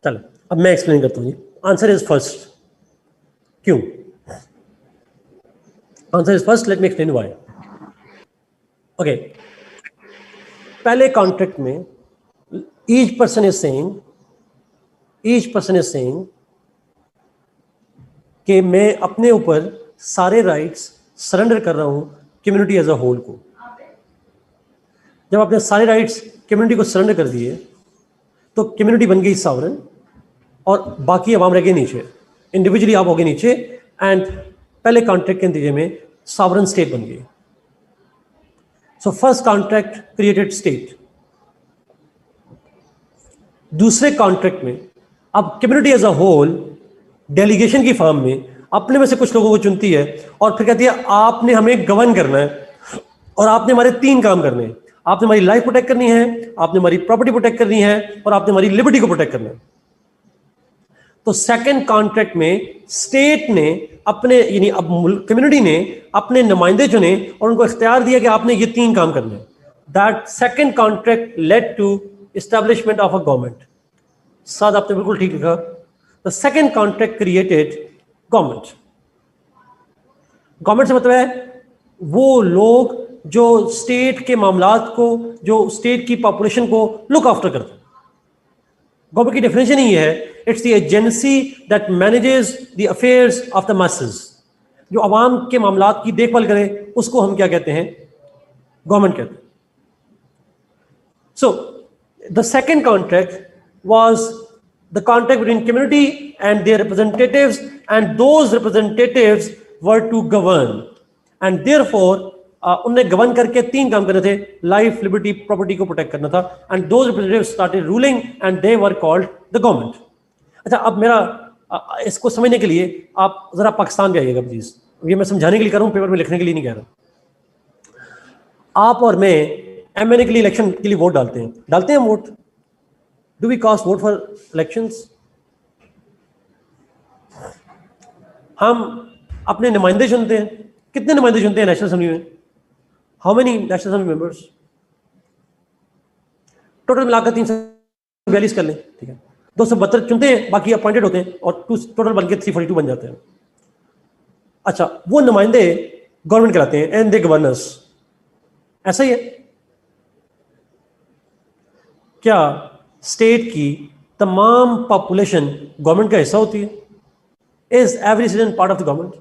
चलो अब मैं एक्सप्लेन करता हूँ। Answer is first. क्यों? Answer is first, let me explain why. Okay, पहले कॉन्ट्रैक्ट में ईच पर्सन इज सेइंग कि मैं अपने ऊपर सारे राइट्स सरेंडर कर रहा हूं कम्युनिटी एज अ होल को। जब आपने सारे राइट्स कम्युनिटी को सरेंडर कर दिए, तो कम्युनिटी बन गई सॉवरेन और बाकी अवाम रह गए नीचे, इंडिविजुअली आप हो गए नीचे, एंड पहले कॉन्ट्रैक्ट के नतीजे में सॉवरेन स्टेट बन गई। So first contract created state. दूसरे कॉन्ट्रैक्ट में अब community as a whole delegation की फॉर्म में अपने में से कुछ लोगों को चुनती है और फिर कहती है आपने हमें गवर्न करना है और आपने हमारे 3 काम करने हैं। आपने हमारी लाइफ प्रोटेक्ट करनी है, आपने हमारी प्रॉपर्टी प्रोटेक्ट करनी है, और आपने हमारी लिबर्टी को प्रोटेक्ट करना है। तो सेकंड कॉन्ट्रैक्ट में स्टेट ने अपने, यानी अब कम्युनिटी ने अपने नुमाइंदे चुने और उनको इख्तियार दिया कि आपने ये 3 काम करने हैं। That second contract led to establishment of a government. साथ आपने बिल्कुल ठीक लिखा। The second contract created government. Government से मतलब है वो लोग जो स्टेट के मामलात को, जो स्टेट की पॉपुलेशन को लुक आफ्टर करते हैं। गवर्नमेंट की डेफिनेशन ही है, it's the agency that manages the affairs of the masses. जो आवाम के मामलात की देखभाल करे उसको हम क्या कहते हैं? गवर्नमेंट कहते हैं। So the second contract was the contract between community and their representatives, and those representatives were to govern, and therefore उनने गवर्न करके 3 काम करने थे, लाइफ, लिबर्टी, प्रॉपर्टी को प्रोटेक्ट करना था, and those representatives started ruling and they were called the government. अच्छा, अब मेरा इसको समझने के लिए आप जरा पाकिस्तान भी आइएगा प्लीज. ये मैं समझाने के लिए कर रहा हूँ, पेपर में लिखने के लिए नहीं कह रहा. आप और मैं एमएनए के लिए इलेक्शन के लिए वोट डालते हैं vote. Do we cast vote for elections? हम अपने नुमाइंदे चुनते हैं. कितने नुमाइंदे चुनते हैं नेशनल असेंबली में? How many national assembly members? Total मिलाकर 342 कर लें, ठीक है. 272 चुनते हैं, बाकी अपॉइंटेड होते हैं, और टोटल बनके 342 बन जाते हैं. अच्छा, वो नुमाइंदे गवर्नमेंट कहलाते हैं, एंड दे गवर्नर्स. ऐसा ही है. क्या स्टेट की तमाम पॉपुलेशन गवर्नमेंट का हिस्सा होती है? Is every citizen part of the government?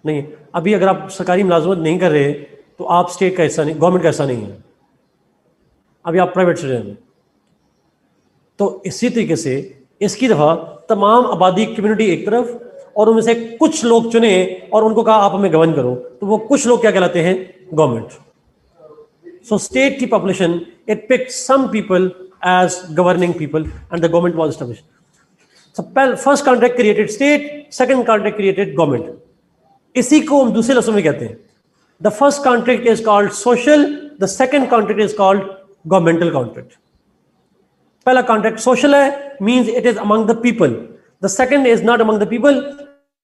नहीं. अभी अगर आप सरकारी मुलाजमत नहीं कर रहे तो आप स्टेट का हिस्सा नहीं, गवर्नमेंट का हिस्सा नहीं है. अभी आप प्राइवेट सिटीजन हैं. तो इसी तरीके से इसकी दफा तमाम आबादी, कम्युनिटी एक तरफ, और उनमें से कुछ लोग चुने और उनको कहा आप हमें गवर्न करो, तो वो कुछ लोग क्या कहलाते हैं? गवर्नमेंट. सो स्टेट की population, it picked some people as governing people, and the government was established. So first contract created state, second contract created government. इसी को हम दूसरे लफ्ज़ों में कहते हैं. The first contract is called social, the second contract is called governmental contract. पहला contract social है, means it is among the people. The second is not among the people,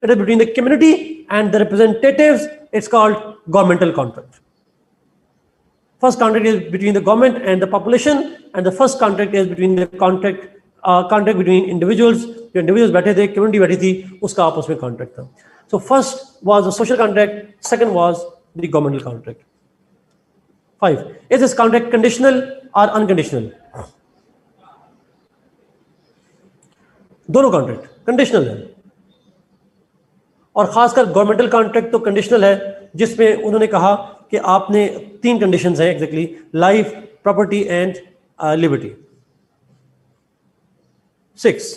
it is between the community and the representatives. It's called governmental contract. First contract is between the government and the population, and the first contract is between the contract between individuals. जो individuals बैठे थे, community बैठी थी, उसका आपस में contract था. So first was the social contract, second was the governmental contract. 5. Is this contract conditional or unconditional? दोनों कॉन्ट्रैक्ट कंडीशनल है, और खासकर गवर्नमेंटल कॉन्ट्रैक्ट तो कंडीशनल है, जिसमें उन्होंने कहा कि आपने 3 कंडीशंस हैं exactly: life, property and liberty. 6.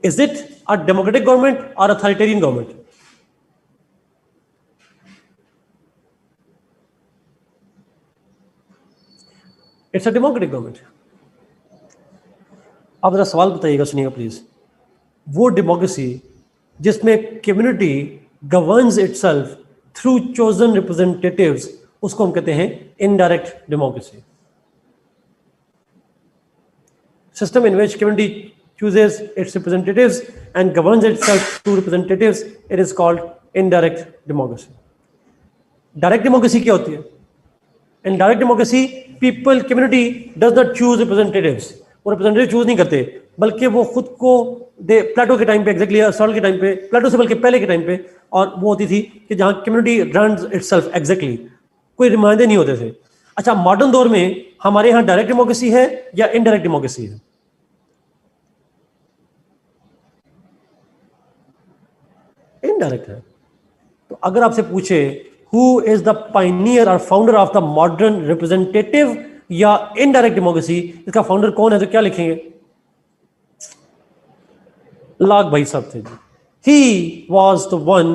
Is it a democratic government or authoritarian government? It's a democratic government. आप जरा सवाल बताइएगा, सुनिएगा प्लीज. वो डेमोक्रेसी जिसमें community governs itself through chosen representatives, उसको हम कहते हैं indirect democracy. System in which community chooses its representatives and governs itself through representatives, it is called indirect democracy. Direct democracy क्या होती है? In direct democracy, people, community does not choose representatives. वो representative choose नहीं करते, बल्कि वो खुद को प्लेटो के टाइम पे, एग्जैक्टली अरिस्टोटल के टाइम पे, प्लेटो से बल्कि पहले के टाइम पे, और वो होती थी कि जहाँ कम्युनिटी रन्स इटसेल्फ एग्जैक्टली, कोई नुमाइंदे नहीं होते थे. अच्छा, मॉडर्न दौर में हमारे यहाँ डायरेक्ट डेमोक्रेसी है या इनडायरेक्ट डेमोक्रेसी है? इनडायरेक्ट है. तो अगर आपसे पूछे हु इज द पायनियर और founder of the modern representative या इनडायरेक्ट डेमोक्रेसी, इसका फाउंडर कौन है, तो क्या लिखेंगे? लाग भाई साहब थे. He was the one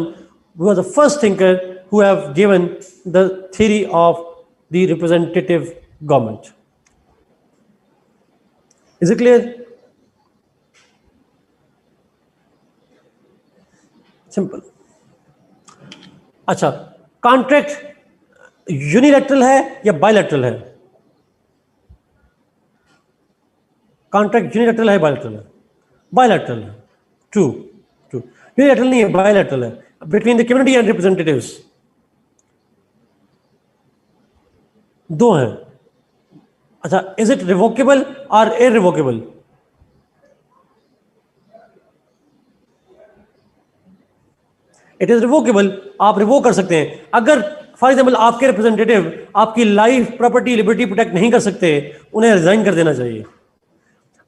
who was the first thinker who have given the theory of the representative government. Is it clear? Simple. अच्छा, कॉन्ट्रैक्ट यूनिलैटरल है या बायलैटरल है? कॉन्ट्रैक्ट यूनिलैटरल है, बायलैटरल है? बायलैटरल है. ट्रू. यूनिलैटरल नहीं है, bilateral है, between the community and representatives. दो हैं. अच्छा, इज इट रिवोकेबल और इररिवोकेबल? It is revocable. आप रिवोक कर सकते हैं. अगर फॉर एग्जाम्पल आपके रिप्रेजेंटेटिव आपकी लाइफ, प्रॉपर्टी, लिबर्टी प्रोटेक्ट नहीं कर सकते, उन्हें रिजाइन कर देना चाहिए.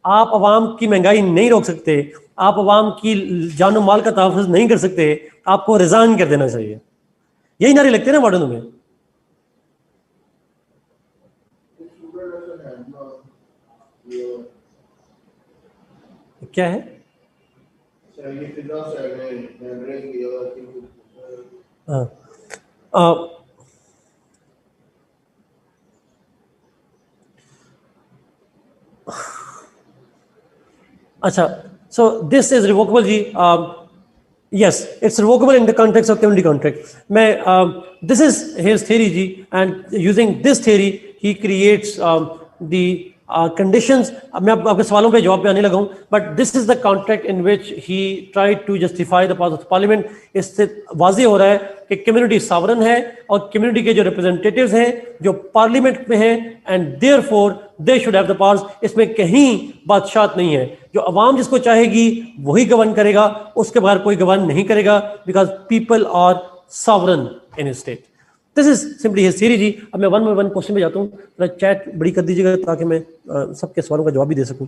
आप आवाम की महंगाई नहीं रोक सकते, आप अवाम की जान माल का तहफ़्फ़ुज़ नहीं कर सकते, आपको रिजाइन कर देना चाहिए। यही नारे लगते हैं ना मॉडर्न में। क्या है? अच्छा, so this is revocable ji. Yes, it's revocable in the context of community contract. This is his theory ji, and using this theory he creates the conditions. मैं आपके सवालों पे जवाब पे आने लगा हूँ, but this is the contract in which he tried to justify the powers of parliament. इससे वाज़ेह हो रहा है कि कम्युनिटी सावरन है और कम्युनिटी के जो रिप्रेजेंटेटिव्स हैं जो पार्लियामेंट में हैं, and therefore they should have the powers. इसमें कहीं बादशाहत नहीं है. जो अवाम जिसको चाहेगी वही गवर्न करेगा, उसके बगैर कोई गवर्न नहीं करेगा, because people are sovereign in a state. This is simply his theory जी. अब मैं वन बाय वन क्वेश्चन पे जाता हूँ. थोड़ा चैट बड़ी कर दीजिएगा ताकि मैं सबके सवालों का जवाब भी दे सकूँ.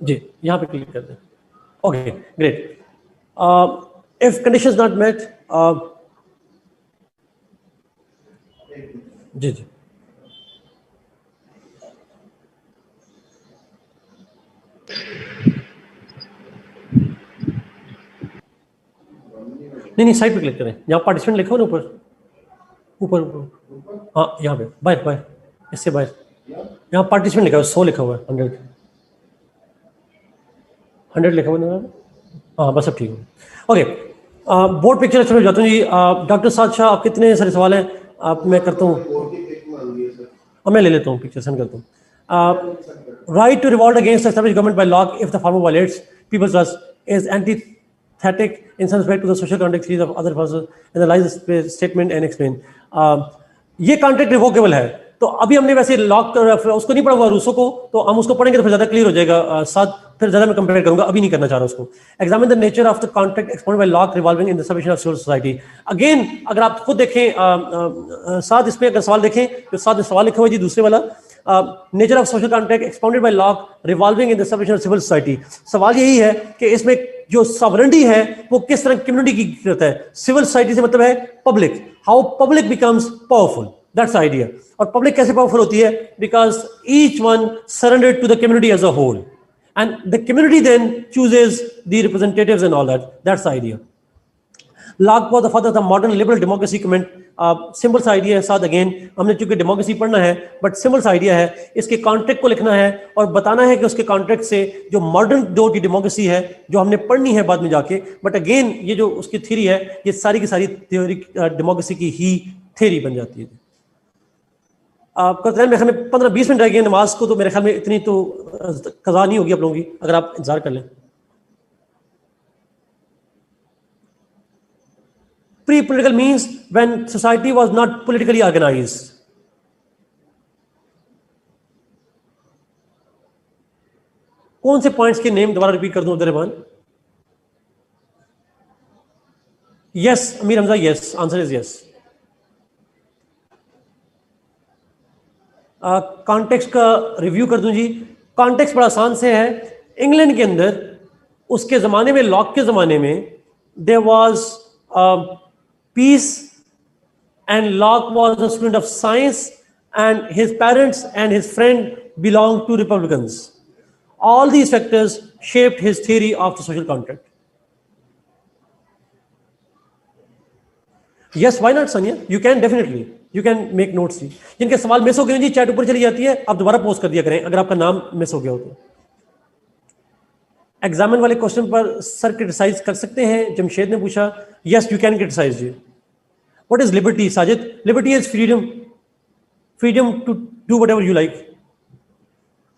जी यहाँ पे क्लिक कर दें. Okay great. If conditions not met. जी जी नहीं साइड पे क्लिक करें. यहाँ पार्टिसिपेंट लिखा हो ना ऊपर ऊपर ऊपर. हाँ यहाँ पे बाहर बाहर इससे बाहर यहाँ पार्टिसिपेंट लिखा हुआ है. 100 लिखा हुआ है. 100 लिखा हुआ है. हाँ बस अब ठीक है. ओके बोर्ड पिक्चर अच्छा जाता हूँ जी. डॉक्टर साद शाह आप कितने सारे सवाल हैं आप मैं करता हूँ. मैं ले लेता हूँ पिक्चर सेंड करता हूँ. Right to revolt against established government by law if the former violates people's trust is antithetic in some respect to the social contract series of other persons, analyze the statement and explain. ये contract revocable है. तो अभी हमने वैसे lock उसको नहीं पढ़ा हुआ रूसो को, तो हम उसको पढ़ेंगे तो फिर ज्यादा क्लियर हो जाएगा. साथ फिर ज्यादा मैं कंपेयर करूंगा, अभी नहीं करना चाह रहा उसको. Examine the nature of the contract expounded by Locke revolving in the submission of civil society. Again अगर आप खुद देखें साथ इसमें अगर सवाल देखें तो साथ में सवाल लिखा हुआ जी दूसरे वाला nature of social contract expounded by Locke revolving in the submission of civil society. सवाल यही है कि इसमें जो सॉवरेनिटी है वो किस तरह कम्युनिटी की करता है. सिविल सोसाइटी से मतलब है public. How public becomes powerful, that's idea. और पब्लिक कैसे पावरफुल होती है? Because each one surrendered to the community as a whole and the community then chooses the representatives and all that. That's idea. Locke was the father of the modern liberal democracy comment. Simple सा idea है. साथ again हमने चूंकि democracy पढ़ना है but simple सा idea है. इसके कॉन्ट्रैक्ट को लिखना है और बताना है कि उसके कॉन्ट्रैक्ट से जो मॉडर्न दौर की डेमोक्रेसी है जो हमने पढ़नी है बाद में जाके. बट अगेन ये जो उसकी थ्योरी है ये सारी की सारी थ्योरी डेमोक्रेसी की ही थ्योरी बन जाती है. आपका मेरे ख्याल में 15-20 मिनट रह गए नमाज को, तो मेरे ख्याल में इतनी तो कज़ा नहीं होगी आप लोगों की, अगर आप इंतजार कर लें. Pre-political means when society was not politically organized. कौन से पॉइंट्स के नेम दोबारा रिपीट कर दूं Abdul. Yes Amir Hamza. Yes answer is yes. Context का रिव्यू कर दूं जी. कॉन्टेक्स्ट बड़ा आसान से है. इंग्लैंड के अंदर उसके जमाने में लॉक के जमाने में there was peace, and Locke was a student of science, and his parents and his friend belonged to Republicans. All these factors shaped his theory of the social contract. Yes, why not, Sonia? You can definitely. You can make notes. जिनके सवाल miss हो गए जी chat ऊपर चली जाती है, आप दोबारा पोस्ट कर दिया करें अगर आपका नाम मिस हो गया हो तो. एग्जामिन वाले क्वेश्चन पर सर क्रिटिसाइज कर सकते हैं. जमशेद ने पूछा. यस यू कैन क्रिटिसाइज जी. What is liberty, Sajid? Liberty is freedom. Freedom to do whatever you like.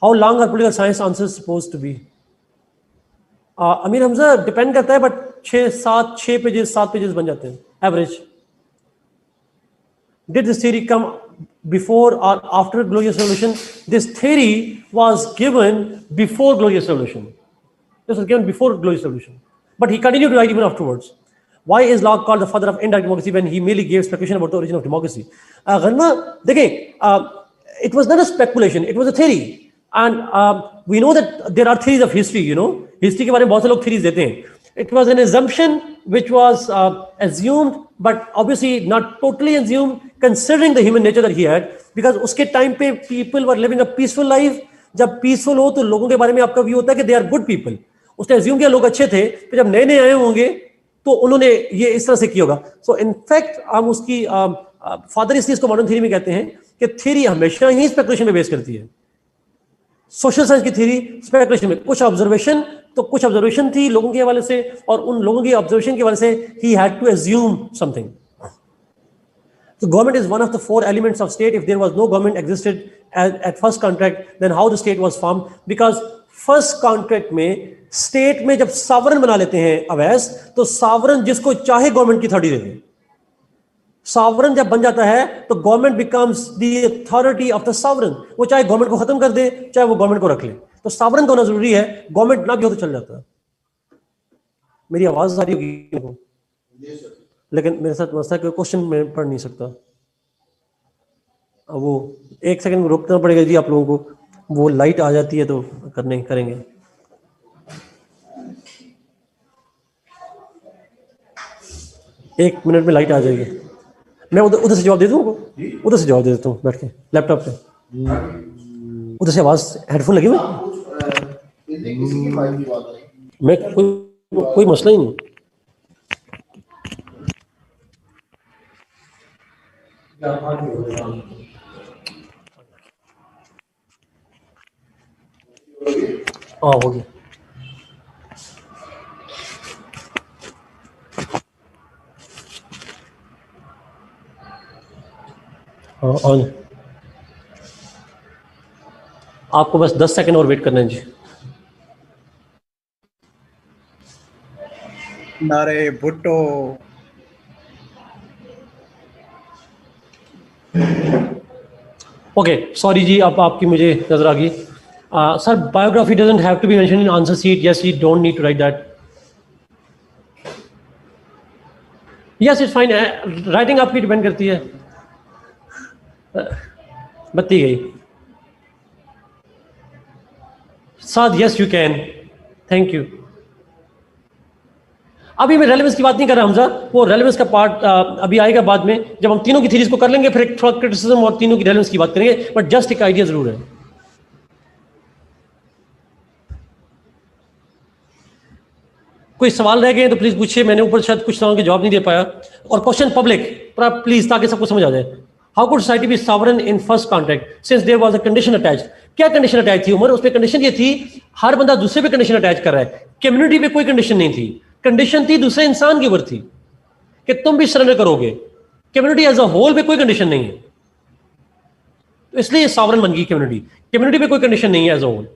How long are political science answers supposed to be? Amir Hamza depend करता है बट 6 पेजेस 7 पेजेस बन जाते हैं average. Did this theory come before or after Glorious Revolution? This theory was given before Glorious Revolution. This was given before Glorious Revolution. But he continued to write even afterwards. Why is Locke called the father of indirect democracy when he merely gave speculation about the origin of democracy? गन्ना देखें, it was not a speculation, it was a theory. And we know that there are theories of history, you know, history के बारे में बहुत से लोग theories देते हैं. It was an assumption which was assumed, but obviously not totally assumed, considering the human nature that he had, because उसके time पे people were living a peaceful life. जब peaceful हो तो लोगों के बारे में आपका view होता है कि they are good people. उसने assume किया लोग अच्छे थे, फिर जब नए नए आए होंगे तो उन्होंने ये इस तरह से किया होगा. So in fact हम उसकी फादर इसलिए इसको मॉडर्न थ्योरी में कहते हैं कि थ्योरी हमेशा ही स्पेकुलेशन में बेस करती है. सोशल साइंस की थ्योरी स्पेकुलेशन में, कुछ ऑब्जर्वेशन थी लोगों के हवाले से, और उन लोगों की ऑब्जर्वेशन के हवाले से ही had to assume something. So government is one of the four elements of state. If there was no government existed at first contract, then how the state was formed? Because first contract में state में जब sovereign बना लेते हैं अवैस, तो sovereign जिसको चाहे government की अथॉरिटी दे दे. सॉवरन जब बन जाता है तो government becomes the authority of the sovereign. वो चाहे गवर्नमेंट को खत्म कर दे, चाहे वो गवर्नमेंट को रख ले. तो सॉवरन होना जरूरी है, गवर्नमेंट ना भी हो तो चल जाता है. मेरी आवाज आ रही होगी, लेकिन मेरे साथ मसला कोई क्वेश्चन में पढ़ नहीं सकता. अब वो एक सेकंड रुकना पड़ेगा जी आप लोगों को. वो लाइट आ जाती है तो करेंगे. एक मिनट में लाइट आ जाएगी. मैं उधर से जवाब दे दूँ, उधर से जवाब दे देता हूँ बैठ के लैपटॉप पे. उधर से आवाज हेडफोन लगी हुई. मैं कोई मसला ही नहीं. हाँ हो गया. ऑन. आपको बस 10 सेकंड और वेट करना है जी. नारे भुट्टो. ओके सॉरी जी, अब आपकी मुझे नजर आ गई. Sir biography doesn't have to be mention in answer sheet. Yes you don't need to write that. Yes it's fine. Writing आपकी डिपेंड करती है. बत्ती गई. Saad yes you can. Thank you. अभी मैं रेलेवेंस की बात नहीं कर रहा हमजा. वो रेलेवेंस का पार्ट अभी आएगा बाद में, जब हम तीनों की थ्योरीज को कर लेंगे, फिर एक थोड़ा क्रिटिसिज्म और तीनों की रेलेवेंस की बात करेंगे. बट जस्ट एक आइडिया जरूर है. कोई सवाल रह गए तो प्लीज पूछिए. मैंने ऊपर शायद कुछ सवालों के जवाब नहीं दे पाया. और क्वेश्चन पब्लिक प्लीज, ताकि सबको समझ आ जाए. How could society be sovereign in first contract since there was a condition attached? क्या कंडीशन अटैच थी उमर? उसमें कंडीशन ये थी, हर बंदा दूसरे पे कंडीशन अटैच कर रहा है. कम्युनिटी पे कोई कंडीशन नहीं थी. कंडीशन थी दूसरे इंसान के ऊपर थी कि तुम भी सरेंडर करोगे. कम्युनिटी एज अ होल पे कोई कंडीशन नहीं है, तो इसलिए सॉवरन बन गई कम्युनिटी. कम्युनिटी पे कोई कंडीशन नहीं है as a whole.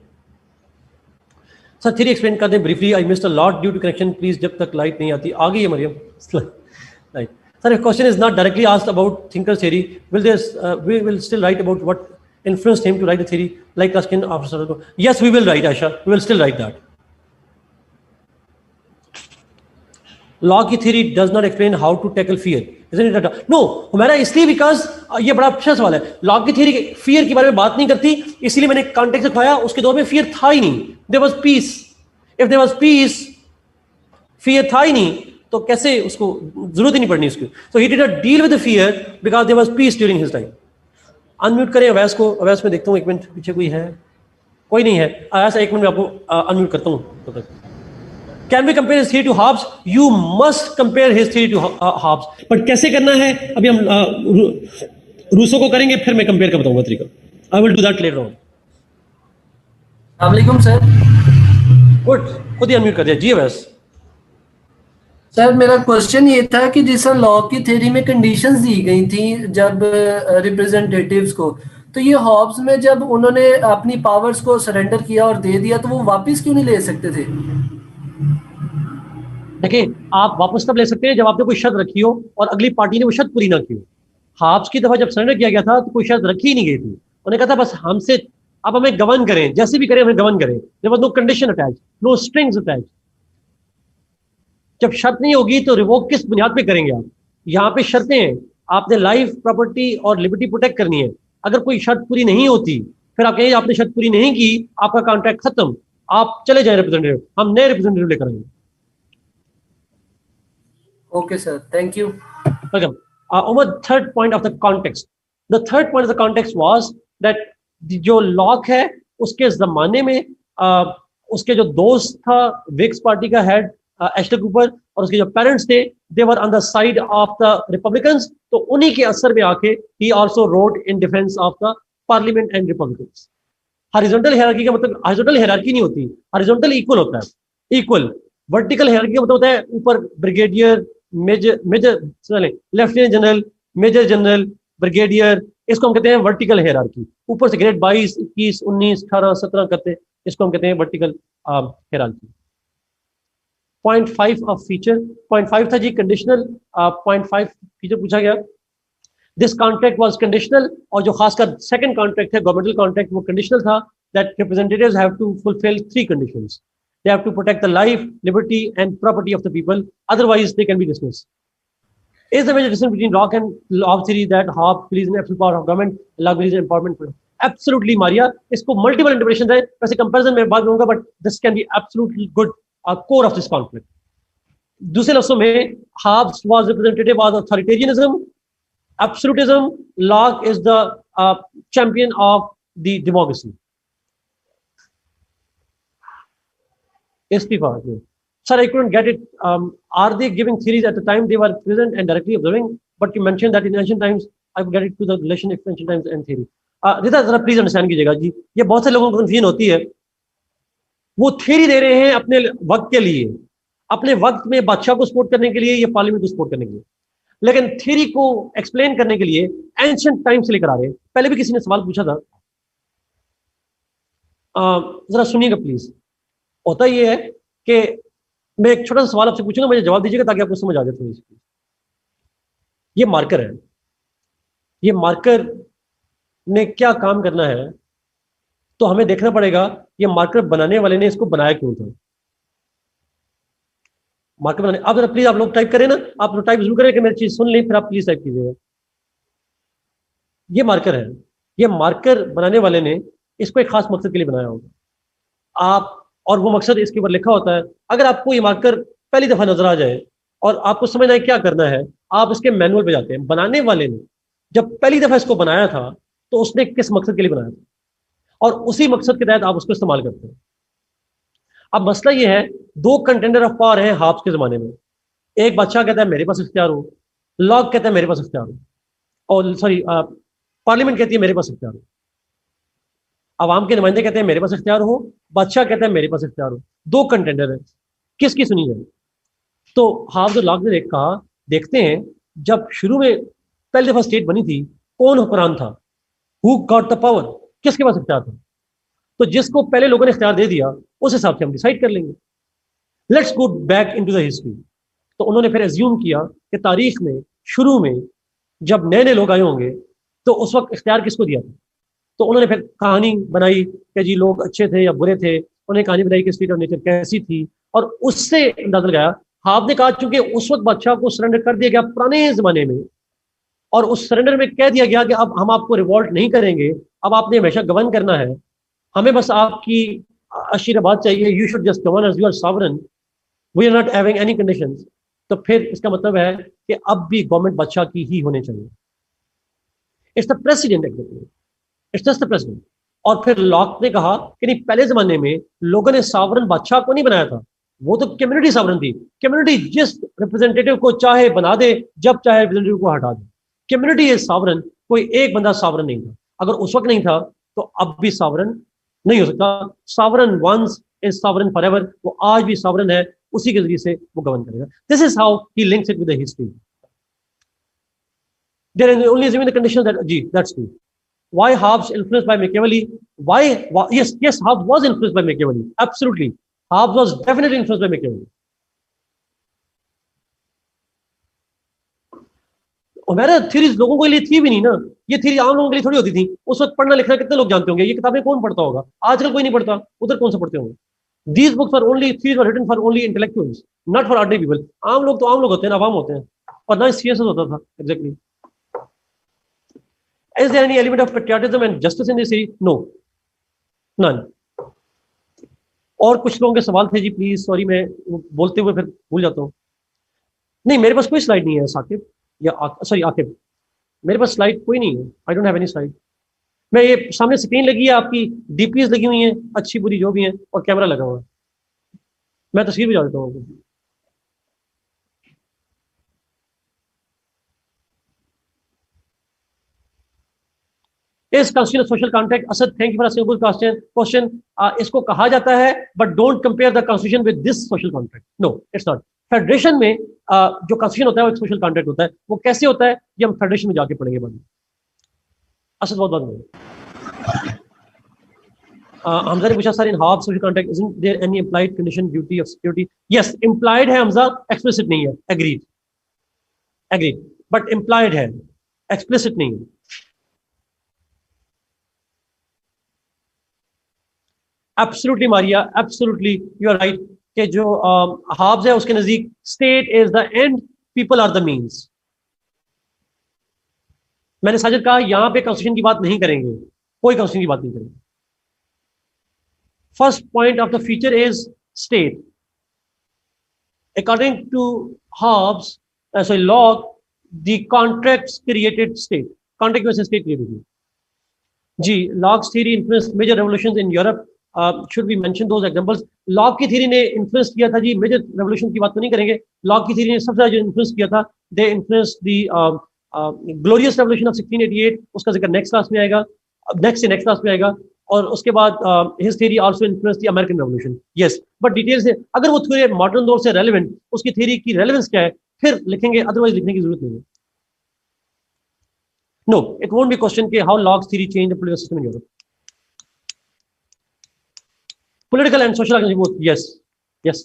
Sir theory explain कर दें briefly. I missed a lot due to connection. Please जब तक लाइट नहीं आती. आ गई है Mariam light. Sir, a question is not directly asked about thinker's theory. We will still write about what influenced him to write the theory, like Ruskin after Saratoga. Yes, we will write, Aisha. We will still write that. Law की theory does not explain how to tackle fear. Isn't it? No, हमारा इसलिए because ये बड़ा अच्छा सवाल है. Law की theory fear के बारे में बात नहीं करती, इसलिए मैंने context दिखाया. उसके दौर में fear था ही नहीं. There was peace. If there was peace, fear था ही नहीं, तो कैसे उसको जरूरत ही नहीं पड़नी उसकी. So he did not deal with the fear because there was peace during his time. Unmute करें अवैस को. अवैस में देखता हूँ एक मिनट पीछे कोई है. कोई नहीं है. अवैस एक मिनट में आपको अनम्यूट करता हूँ तब तक. Can we compare his theory to Hobbes? You must compare his theory to Hobbes. But कैसे करना है अभी हम रूसो को करेंगे, फिर मैं कंपेयर कर बताऊंगा तरीका. I will do that later on. अस्सलाम वालेकुम सर. गुड, खुद ही अनम्यूट कर दिया जी. अवैस सर मेरा क्वेश्चन ये था कि जिस लॉ की थ्योरी में कंडीशंस दी गई थी जब रिप्रेजेंटेटिव्स को, तो ये हॉब्स में जब उन्होंने अपनी पावर्स को सरेंडर किया और दे दिया, तो वो वापस क्यों नहीं ले सकते थे? देखिए, आप वापस तब ले सकते हैं जब आपने कोई शर्त रखी हो और अगली पार्टी ने वो शर्त पूरी ना की हो. हॉब्स की दफा जब सरेंडर किया गया था तो कोई शर्त रखी ही नहीं गई थी. उन्होंने कहा था बस हमसे आप हमें गवर्न करें, जैसे भी करें हमें गवर्न करें. There was no condition attach, no strings attach. जब शर्त नहीं होगी तो रिवोक किस बुनियाद पे करेंगे आप? यहाँ पे शर्तें हैं. आपने लाइफ, प्रॉपर्टी और लिबर्टी प्रोटेक्ट करनी है. अगर कोई शर्त पूरी नहीं होती फिर आप कहेंगे आपने शर्त पूरी नहीं की, आपका कॉन्ट्रैक्ट खत्म, आप चले जाए रिप्रेजेंटेटिव, हम नए रिप्रेजेंटेटिव लेकर आएंगे। Okay sir, thank you. Welcome. Umar, third point of the context. The third point of the context was that जो लॉक है उसके जमाने में उसके जो दोस्त था विक्स पार्टी का हेड एस्टर कूपर और उसके जो पेरेंट्स थे they were on the side of the Republicans, तो उन्हीं के असर में आके he also wrote in defence of the parliament and Republicans. Horizontal hierarchy का मतलब हॉरिजॉन्टल हायरार्की नहीं होती, हॉरिजॉन्टल इक्वल होता है, इक्वल। वर्टिकल हायरार्की का मतलब होता है ऊपर brigadier, major lieutenant general, major general, brigadier, इसको हम कहते हैं वर्टिकल हायरार्की। ऊपर से ग्रेड 22, 21, 19, 18, 17 करते हैं, इसको हम कहते हैं वर्टिकल हायरार्की। 0.5 ऑफ फीचर, 0.5 था जी कंडीशनल, 0.5 फीचर पूछा गया। दिस कॉन्ट्रैक्ट वाज कंडीशनल, और जो खासकर सेकंड कॉन्ट्रैक्ट है गवर्नमेंटल कॉन्ट्रैक्ट वो कंडीशनल था, that representatives have to fulfil 3 conditions. They have to protect the life, liberty, and property of the people. Otherwise, they can be dismissed. Is the major difference between Locke and Hobbes theory that Hobbes believes in absolute power of government, Locke believes in empowerment? Absolutely, Maria. इसको multiple interpretations है, वैसे comparison में बात करूँगा, but this can be absolutely good core of this conflict. दूसरे लफ्ज़ों में, Hobbes was representative of authoritarianism, absolutism. Locke is the champion of the democracy. Istifa. Sir, I couldn't get it. Are they giving theories at the time they were present and directly observing? But you mentioned that in ancient times, I could get it to the relation of ancient times and theory. Rita, जरा please understand कीजिएगा जी, ये बहुत से लोगों को confusion होती है। वो थ्योरी दे रहे हैं अपने वक्त के लिए, अपने वक्त में बादशाह को सपोर्ट करने के लिए या पार्लियामेंट को सपोर्ट करने के लिए, लेकिन थ्योरी को एक्सप्लेन करने के लिए एंशिएंट टाइम से लेकर आ रहे हैं। पहले भी किसी ने सवाल पूछा था, जरा सुनिएगा प्लीज। होता ये है कि मैं एक छोटा सा सवाल आपसे पूछूंगा, मुझे जवाब दीजिएगा ताकि आपको समझ आ जाए थोड़ी सी। ये मार्कर है, ये मार्कर ने क्या काम करना है, तो हमें देखना पड़ेगा ये मार्कर बनाने वाले ने इसको बनाया क्यों था। मार्कर बनाने, आप जरा प्लीज आप लोग टाइप करें ना, आप लोग टाइप जरूर करें कि मेरी चीज सुन ली, फिर आप प्लीज टाइप कीजिएगा। ये मार्कर है, ये मार्कर बनाने वाले ने इसको एक खास मकसद के लिए बनाया होगा। आप, और वो मकसद इसके ऊपर लिखा होता है। अगर आपको ये मार्कर पहली दफा नजर आ जाए और आपको समझना है क्या करना है, आप इसके मैनुअल पे जाते हैं। बनाने वाले ने जब पहली दफा इसको बनाया था तो उसने किस मकसद के लिए बनाया था, और उसी मकसद के तहत आप उसको इस्तेमाल करते हैं। अब मसला ये है, 2 कंटेंडर ऑफ पावर हैं हाब्स के जमाने में। एक बादशाह कहता है मेरे पास इख्तियार हो, लॉक कहता है मेरे पास इख्तियार हो, और सॉरी पार्लियामेंट कहती है मेरे पास इख्तियार हो, आवाम के नुमाइंदे कहते हैं मेरे पास इख्तियार हो, बादशाह कहता है मेरे पास इख्तियार हो। 2 कंटेंडर है, किसकी सुनी जाए? तो हाब्स और लॉक ने कहा देखते हैं जब शुरू में पहली दफा स्टेट बनी थी कौन हुक्मरान था, हु गॉट द पावर, किसके पास इख्तियार था। तो जिसको पहले लोगों ने इख्तियार दे दिया उस हिसाब से हम डिसाइड कर लेंगे। Let's go back into the history. तो उन्होंने फिर एज्यूम किया कि तारीख में शुरू में जब नए नए लोग आए होंगे तो उस वक्त इख्तियार किसको दिया था। तो उन्होंने फिर कहानी बनाई कि जी लोग अच्छे थे या बुरे थे, उन्होंने कहानी बनाई कि स्टेट ऑफ नेचर कैसी थी, और उससे अंदाजा लगाया। हाब ने कहा चूंकि उस वक्त बादशाह को सरेंडर कर दिया गया पुराने जमाने में, और उस सरेंडर में कह दिया गया कि अब हम आपको रिवॉल्ट नहीं करेंगे, अब आपने हमेशा गवर्न करना है, हमें बस आपकी आशीर्वाद चाहिए, you should just govern as you are sovereign, we are not having any conditions. तो फिर इसका मतलब है कि अब भी गवर्नमेंट बादशाह की ही होनी चाहिए। It's the president exactly, it's just the president. और फिर लॉक ने कहा कि नहीं, पहले जमाने में लोगों ने सॉवरेन बादशाह को नहीं बनाया था, वो तो कम्युनिटी सॉवरेन थी। कम्युनिटी जिस रिप्रेजेंटेटिव को चाहे बना दे, जब चाहे रिप्रेजेंटेटिव को हटा दे। कम्युनिटी इज सॉवरेन, कोई एक बंदा सॉवरेन नहीं था। अगर उस वक्त नहीं था तो अब भी सॉवरेन नहीं हो सकता। Sovereign once is sovereign forever, वो आज भी सॉवरेन है, उसी के जरिए से वो गवर्न करेगा। This is how he links it with the history. There is only assuming the condition that जी that's true. Why Hobbes influenced by Machiavelli? Why yes Hobbes was influenced by Machiavelli, absolutely. Hobbes was definitely influenced by Machiavelli. और मेरा theories लोगों के लिए थी भी नहीं ना, ये थ्योरी आम लोगों के लिए थोड़ी होती थी। उस वक्त पढ़ना लिखना कितने लोग जानते होंगे, ये किताबें कौन पढ़ता होगा, आजकल कोई नहीं पढ़ता, उधर कौन सा पढ़ते होंगे। These books are only, these were written for only intellectuals, not for ordinary people. आम लोग तो आम लोग होते हैं, आवाम होते हैं, और ना सीएसएस होता था exactly. Is there any element of patriotism and justice in this series? No. None. और कुछ लोगों के सवाल थे जी, प्लीज सॉरी, मैं बोलते हुए फिर भूल जाता हूँ। नहीं, मेरे पास कोई स्लाइड नहीं है साकिब या सॉरी आकिब, मेरे पास स्लाइड कोई नहीं है, I don't have any slide. मैं ये सामने स्क्रीन लगी है आपकी, डीपीएस लगी हुई है अच्छी बुरी जो भी है, और कैमरा लगा हुआ है, मैं तस्वीर भी जा देता हूँ। इस constitution of social contract, Asad thank you for asking good question. इसको कहा जाता है, but don't compare the constitution with this social contract, no it's not. Federation में जो कॉन्स्टिट्यूशन होता है वो एक सोशल कॉन्ट्रैक्ट होता है। वो कैसे होता है ये हम फेडरेशन में जाके पढ़ेंगे बाद में। असद बहुत बहुत हमजा ने पूछा sir, in half social contract isn't there any implied condition duty of security? Yes, implied है हमजा, एक्सप्लिसिट नहीं है। एग्रीड, एग्रीड, बट इंप्लाइड है, एक्सप्लिसिट नहीं है। Absolutely Maria, absolutely you are right कि जो हाब्स है उसके नजदीक state is the end, people are the means. मैंने साजिद कहा यहां पे कॉन्स्टिट्यूशन की बात नहीं करेंगे, कोई कॉन्स्टिट्यूशन की बात नहीं करेंगे। First point of the feature is state. According to Hobbes, sorry Locke, the contracts created state, contract की वजह से स्टेट क्रिएट हुई जी। Locke's theory influenced major revolutions in Europe, should be mention those examples. Locke की theory ने influence किया था जी, major revolution की बात तो नहीं करेंगे। लॉक की थ्योरी ने सबसे ज्यादा इन्फ्लुएंस किया था, they influenced the glorious revolution of 1688, उसका जिक्र नेक्स्ट क्लास में आएगा, नेक्स्ट से नेक्स्ट क्लास में आएगा। और उसके बाद his theory also influenced the American revolution, yes, but detail से अगर वो थ्योरी मॉडर्न दौर से रेलेवेंट, उसकी थ्योरी की रेलेवेंस क्या है फिर लिखेंगे, अदरवाइज लिखने की जरूरत नहीं है। No, it won't be questioned कि how Locke's theory changed the political system in Europe. Political and social organization both. Yes, yes,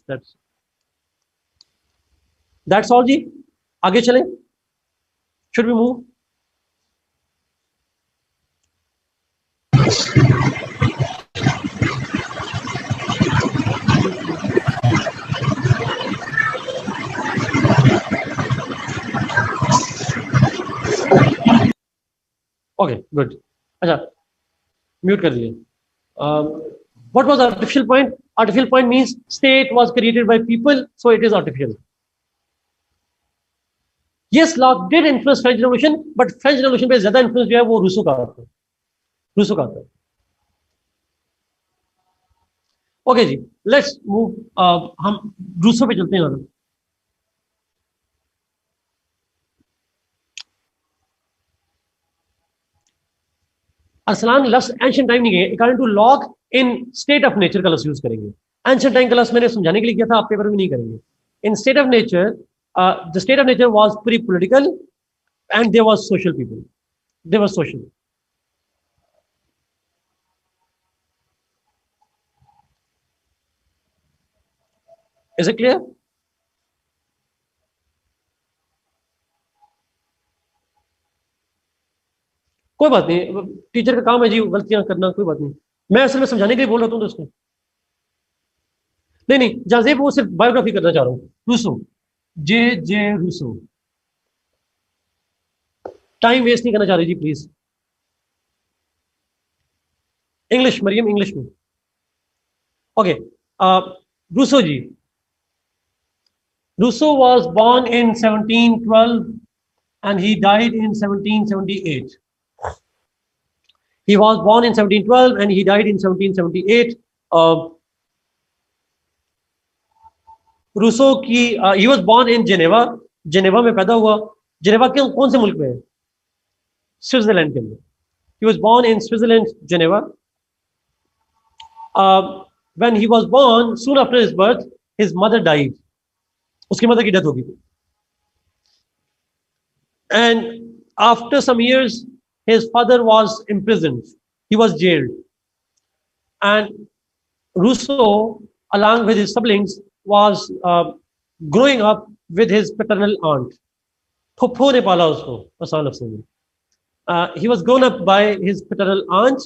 that's all जी। आगे चलें, should we move? Okay, good. अच्छा, म्यूट कर दिए। What was artificial point? Artificial point means state was created by people, so it is artificial. Yes, Locke did influence French Revolution, but French Revolution पे ज्यादा influence जो है वो Rousseau का आता है, रूसो का आता है। ओके जी, लेट्स मूव, हम रूसो पे चलते हैं। अरसलान लफ्ज एंशिएंट टाइम नहीं कहेंगे, according to Locke in state of nature का लफ्ज यूज करेंगे। एंशिएंट टाइम का लफ्ज मैंने समझाने के लिए किया था, आप पेपर में नहीं करेंगे। In state of nature, the state of nature was pre political and there was social people, there was social. Is it clear? कोई बात नहीं, टीचर का काम है जी गलतियां करना, कोई बात नहीं। मैं असल में समझाने के लिए बोल रहा हूँ दोस्तों। नहीं नहीं, जाजेब वो सिर्फ बायोग्राफी करना चाह रहा हूँ। Rousseau, J Rousseau, time waste नहीं करना चाह रही जी प्लीज। इंग्लिश, मरियम इंग्लिश में। ओके, रूसो जी। Rousseau was born in 1712 and he died in 1778. He was born in 1712 and he died in 1778. Rousseau की he was born in Geneva. Geneva में पैदा हुआ। जेनेवा के कौन से मुल्क में है? स्विट्जरलैंड के अंदर। He was born in Switzerland, Geneva. When he was born, soon after his birth, his mother died. उसकी मदर की डेथ हो गई थी। And after some years, his father was imprisoned. He was jailed. And Rousseau, along with his siblings, was growing up with his paternal aunt. Phuppo ने पाला उसको, आसान लफ्ज़ों में। He was grown up by his paternal aunt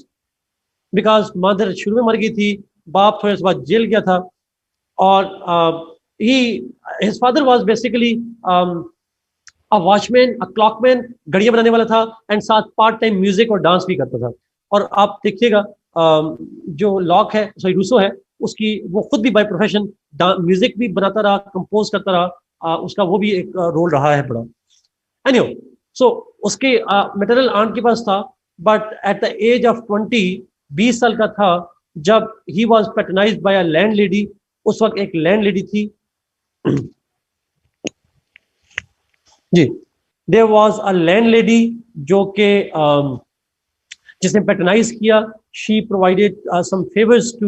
because mother शुरू में मर गई थी, बाप थोड़े से बाद जेल गया था। और his father was basically a watchman, a clockman, घड़ियां बनाने वाला था, एंड साथ पार्ट टाइम म्यूजिक और डांस भी करता था। और आप देखिएगा जो लॉक है, सॉरी रूसो है, उसकी वो खुद भी बाय प्रोफेशन म्यूजिक भी बनाता रहा, कंपोज करता रहा, उसका वो भी एक रोल रहा है बड़ा। एनीवे, सो उसके मैटरनल आंट के पास था, but at the age of 20 साल का था जब he was patronised by a landlady. उस वक्त एक लैंड लेडी थी जी, there was a landlady जो कि जिसने पैटर्नाइज किया। She provided some favours to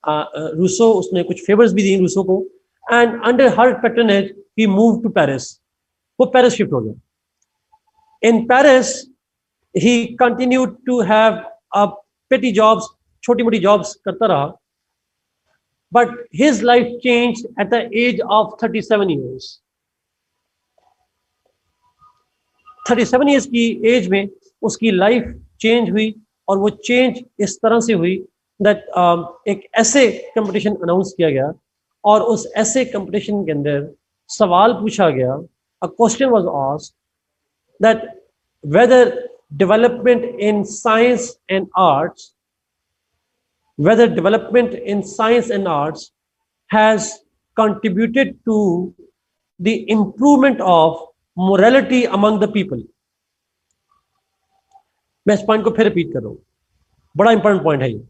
Rousseau, उसने कुछ फेवर्स भी दिए रूसो को, and under her patronage he move to Paris. वो पेरिस शिफ्ट हो गया। In Paris he continued to have पेटी जॉब्स, छोटी मोटी जॉब्स करता रहा, but his life change at the age of 37 years. 37 years की एज में उसकी लाइफ चेंज हुई, और वो चेंज इस तरह से हुई दैट एक ऐसे कंपटीशन अनाउंस किया गया, और उस ऐसे कंपटीशन के अंदर सवाल पूछा गया, a question was asked that whether development in science and arts, whether development in science and arts has contributed to the improvement of morality among the people। मैं इस पॉइंट को फिर रिपीट कर रहा हूं, बड़ा इंपॉर्टेंट पॉइंट है ये।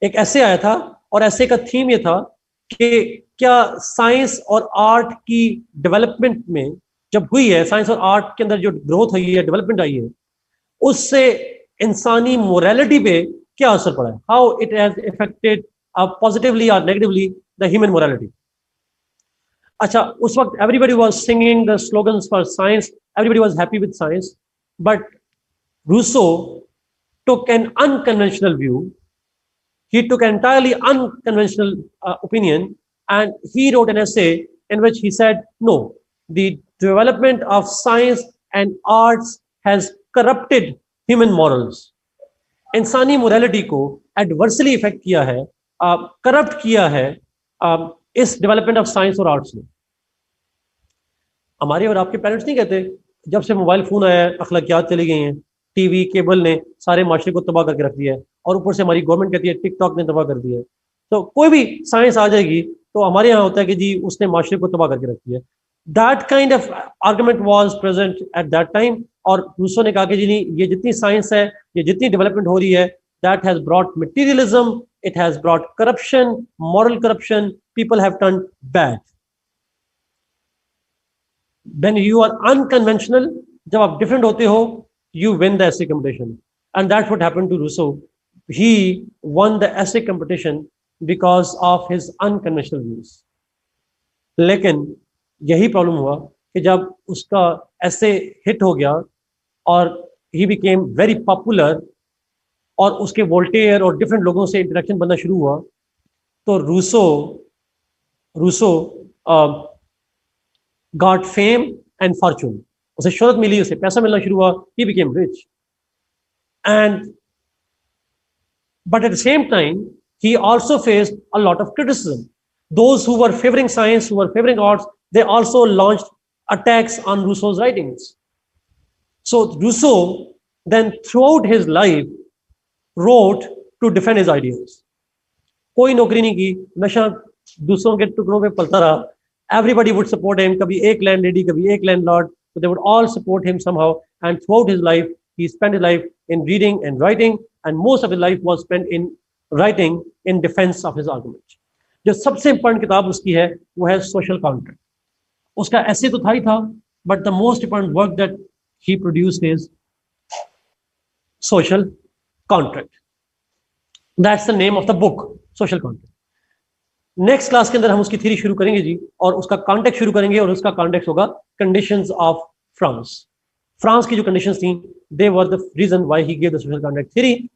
एक ऐसे आया था, और ऐसे का थीम ये था कि क्या साइंस और आर्ट की डेवलपमेंट में जब हुई है, साइंस और आर्ट के अंदर जो ग्रोथ हुई है, डेवलपमेंट आई है, उससे इंसानी मोरालिटी पे क्या असर पड़ा है, how it has affected positively और नेगेटिवली द ह्यूमन मोरालिटी। अच्छा, उस वक्त everybody was singing the slogans for science, everybody was happy with science, but Rousseau took an unconventional view. He took an entirely unconventional opinion, and he wrote an essay in which he said, no, the development of science and arts has corrupted human morals। इंसानी morality को adversely effect किया है, corrupt किया है इस development of science और arts ने। हमारे और आपके पेरेंट्स नहीं कहते जब से मोबाइल फोन आया है अखलाकियात चली गई हैं, टीवी केबल ने सारे माशरे को तबाह करके रख दिया है, और ऊपर से हमारी गवर्नमेंट कहती है टिकटॉक ने तबाह कर दिया है। तो कोई भी साइंस आ जाएगी तो हमारे यहाँ होता है कि जी उसने माशरे को तबाह करके रख दिया है। That kind of argument was present at that time, और रूसो ने कहा कि जी नहीं, ये जितनी साइंस है, ये जितनी डेवलपमेंट हो रही है, that has brought materialism, it has brought corruption, moral corruption, people have turn bad. When you are unconventional, जब आप डिफरेंट होते हो, you win the essay competition, and that's what happened to Rousseau. He won the essay competition because of his unconventional views। लेकिन यही problem हुआ कि जब उसका ऐसे हिट हो गया और he became very popular, और उसके वोल्टेयर और डिफरेंट लोगों से इंटरेक्शन बनना शुरू हुआ, तो Rousseau got fame and fortune। उसे शोहरत मिली, उसे पैसा मिलना शुरू हुआ, he became rich, and but at the same time he also faced a lot of criticism। Those who were favoring science, who were favoring arts, they also launched attacks on Rousseau's writings। So Rousseau then throughout his life wrote to defend his ideas। कोई नौकरी नहीं की, नशा दूसरों के टुकड़ों पे पलता रहा। Everybody would support him, कभी एक लैंड लेडी, कभी एक landlord, so they would all support him somehow, and throughout his life he spent his life in reading and writing, and most of his life was spent in writing in defense of his argument। जो सबसे important किताब उसकी है वो है social contract. उसका ऐसे तो था ही था, but the most important work that he produced is social contract. That's the name of the book, social contract. Next class के अंदर हम उसकी थ्योरी शुरू करेंगे जी, और उसका कॉन्टेक्स्ट शुरू करेंगे, और उसका कॉन्टेक्स्ट होगा कंडीशंस ऑफ फ्रांस। फ्रांस की जो कंडीशंस थी, they were the reason why he give the social contract theory.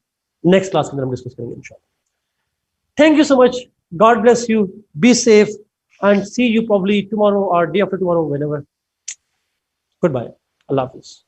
Next class के अंदर हम डिस्कस करेंगे इंशाल्लाह। Thank you so much, God bless you, be safe, and see you probably tomorrow और day after tomorrow, whenever. Goodbye, अल्लाह हाफिज।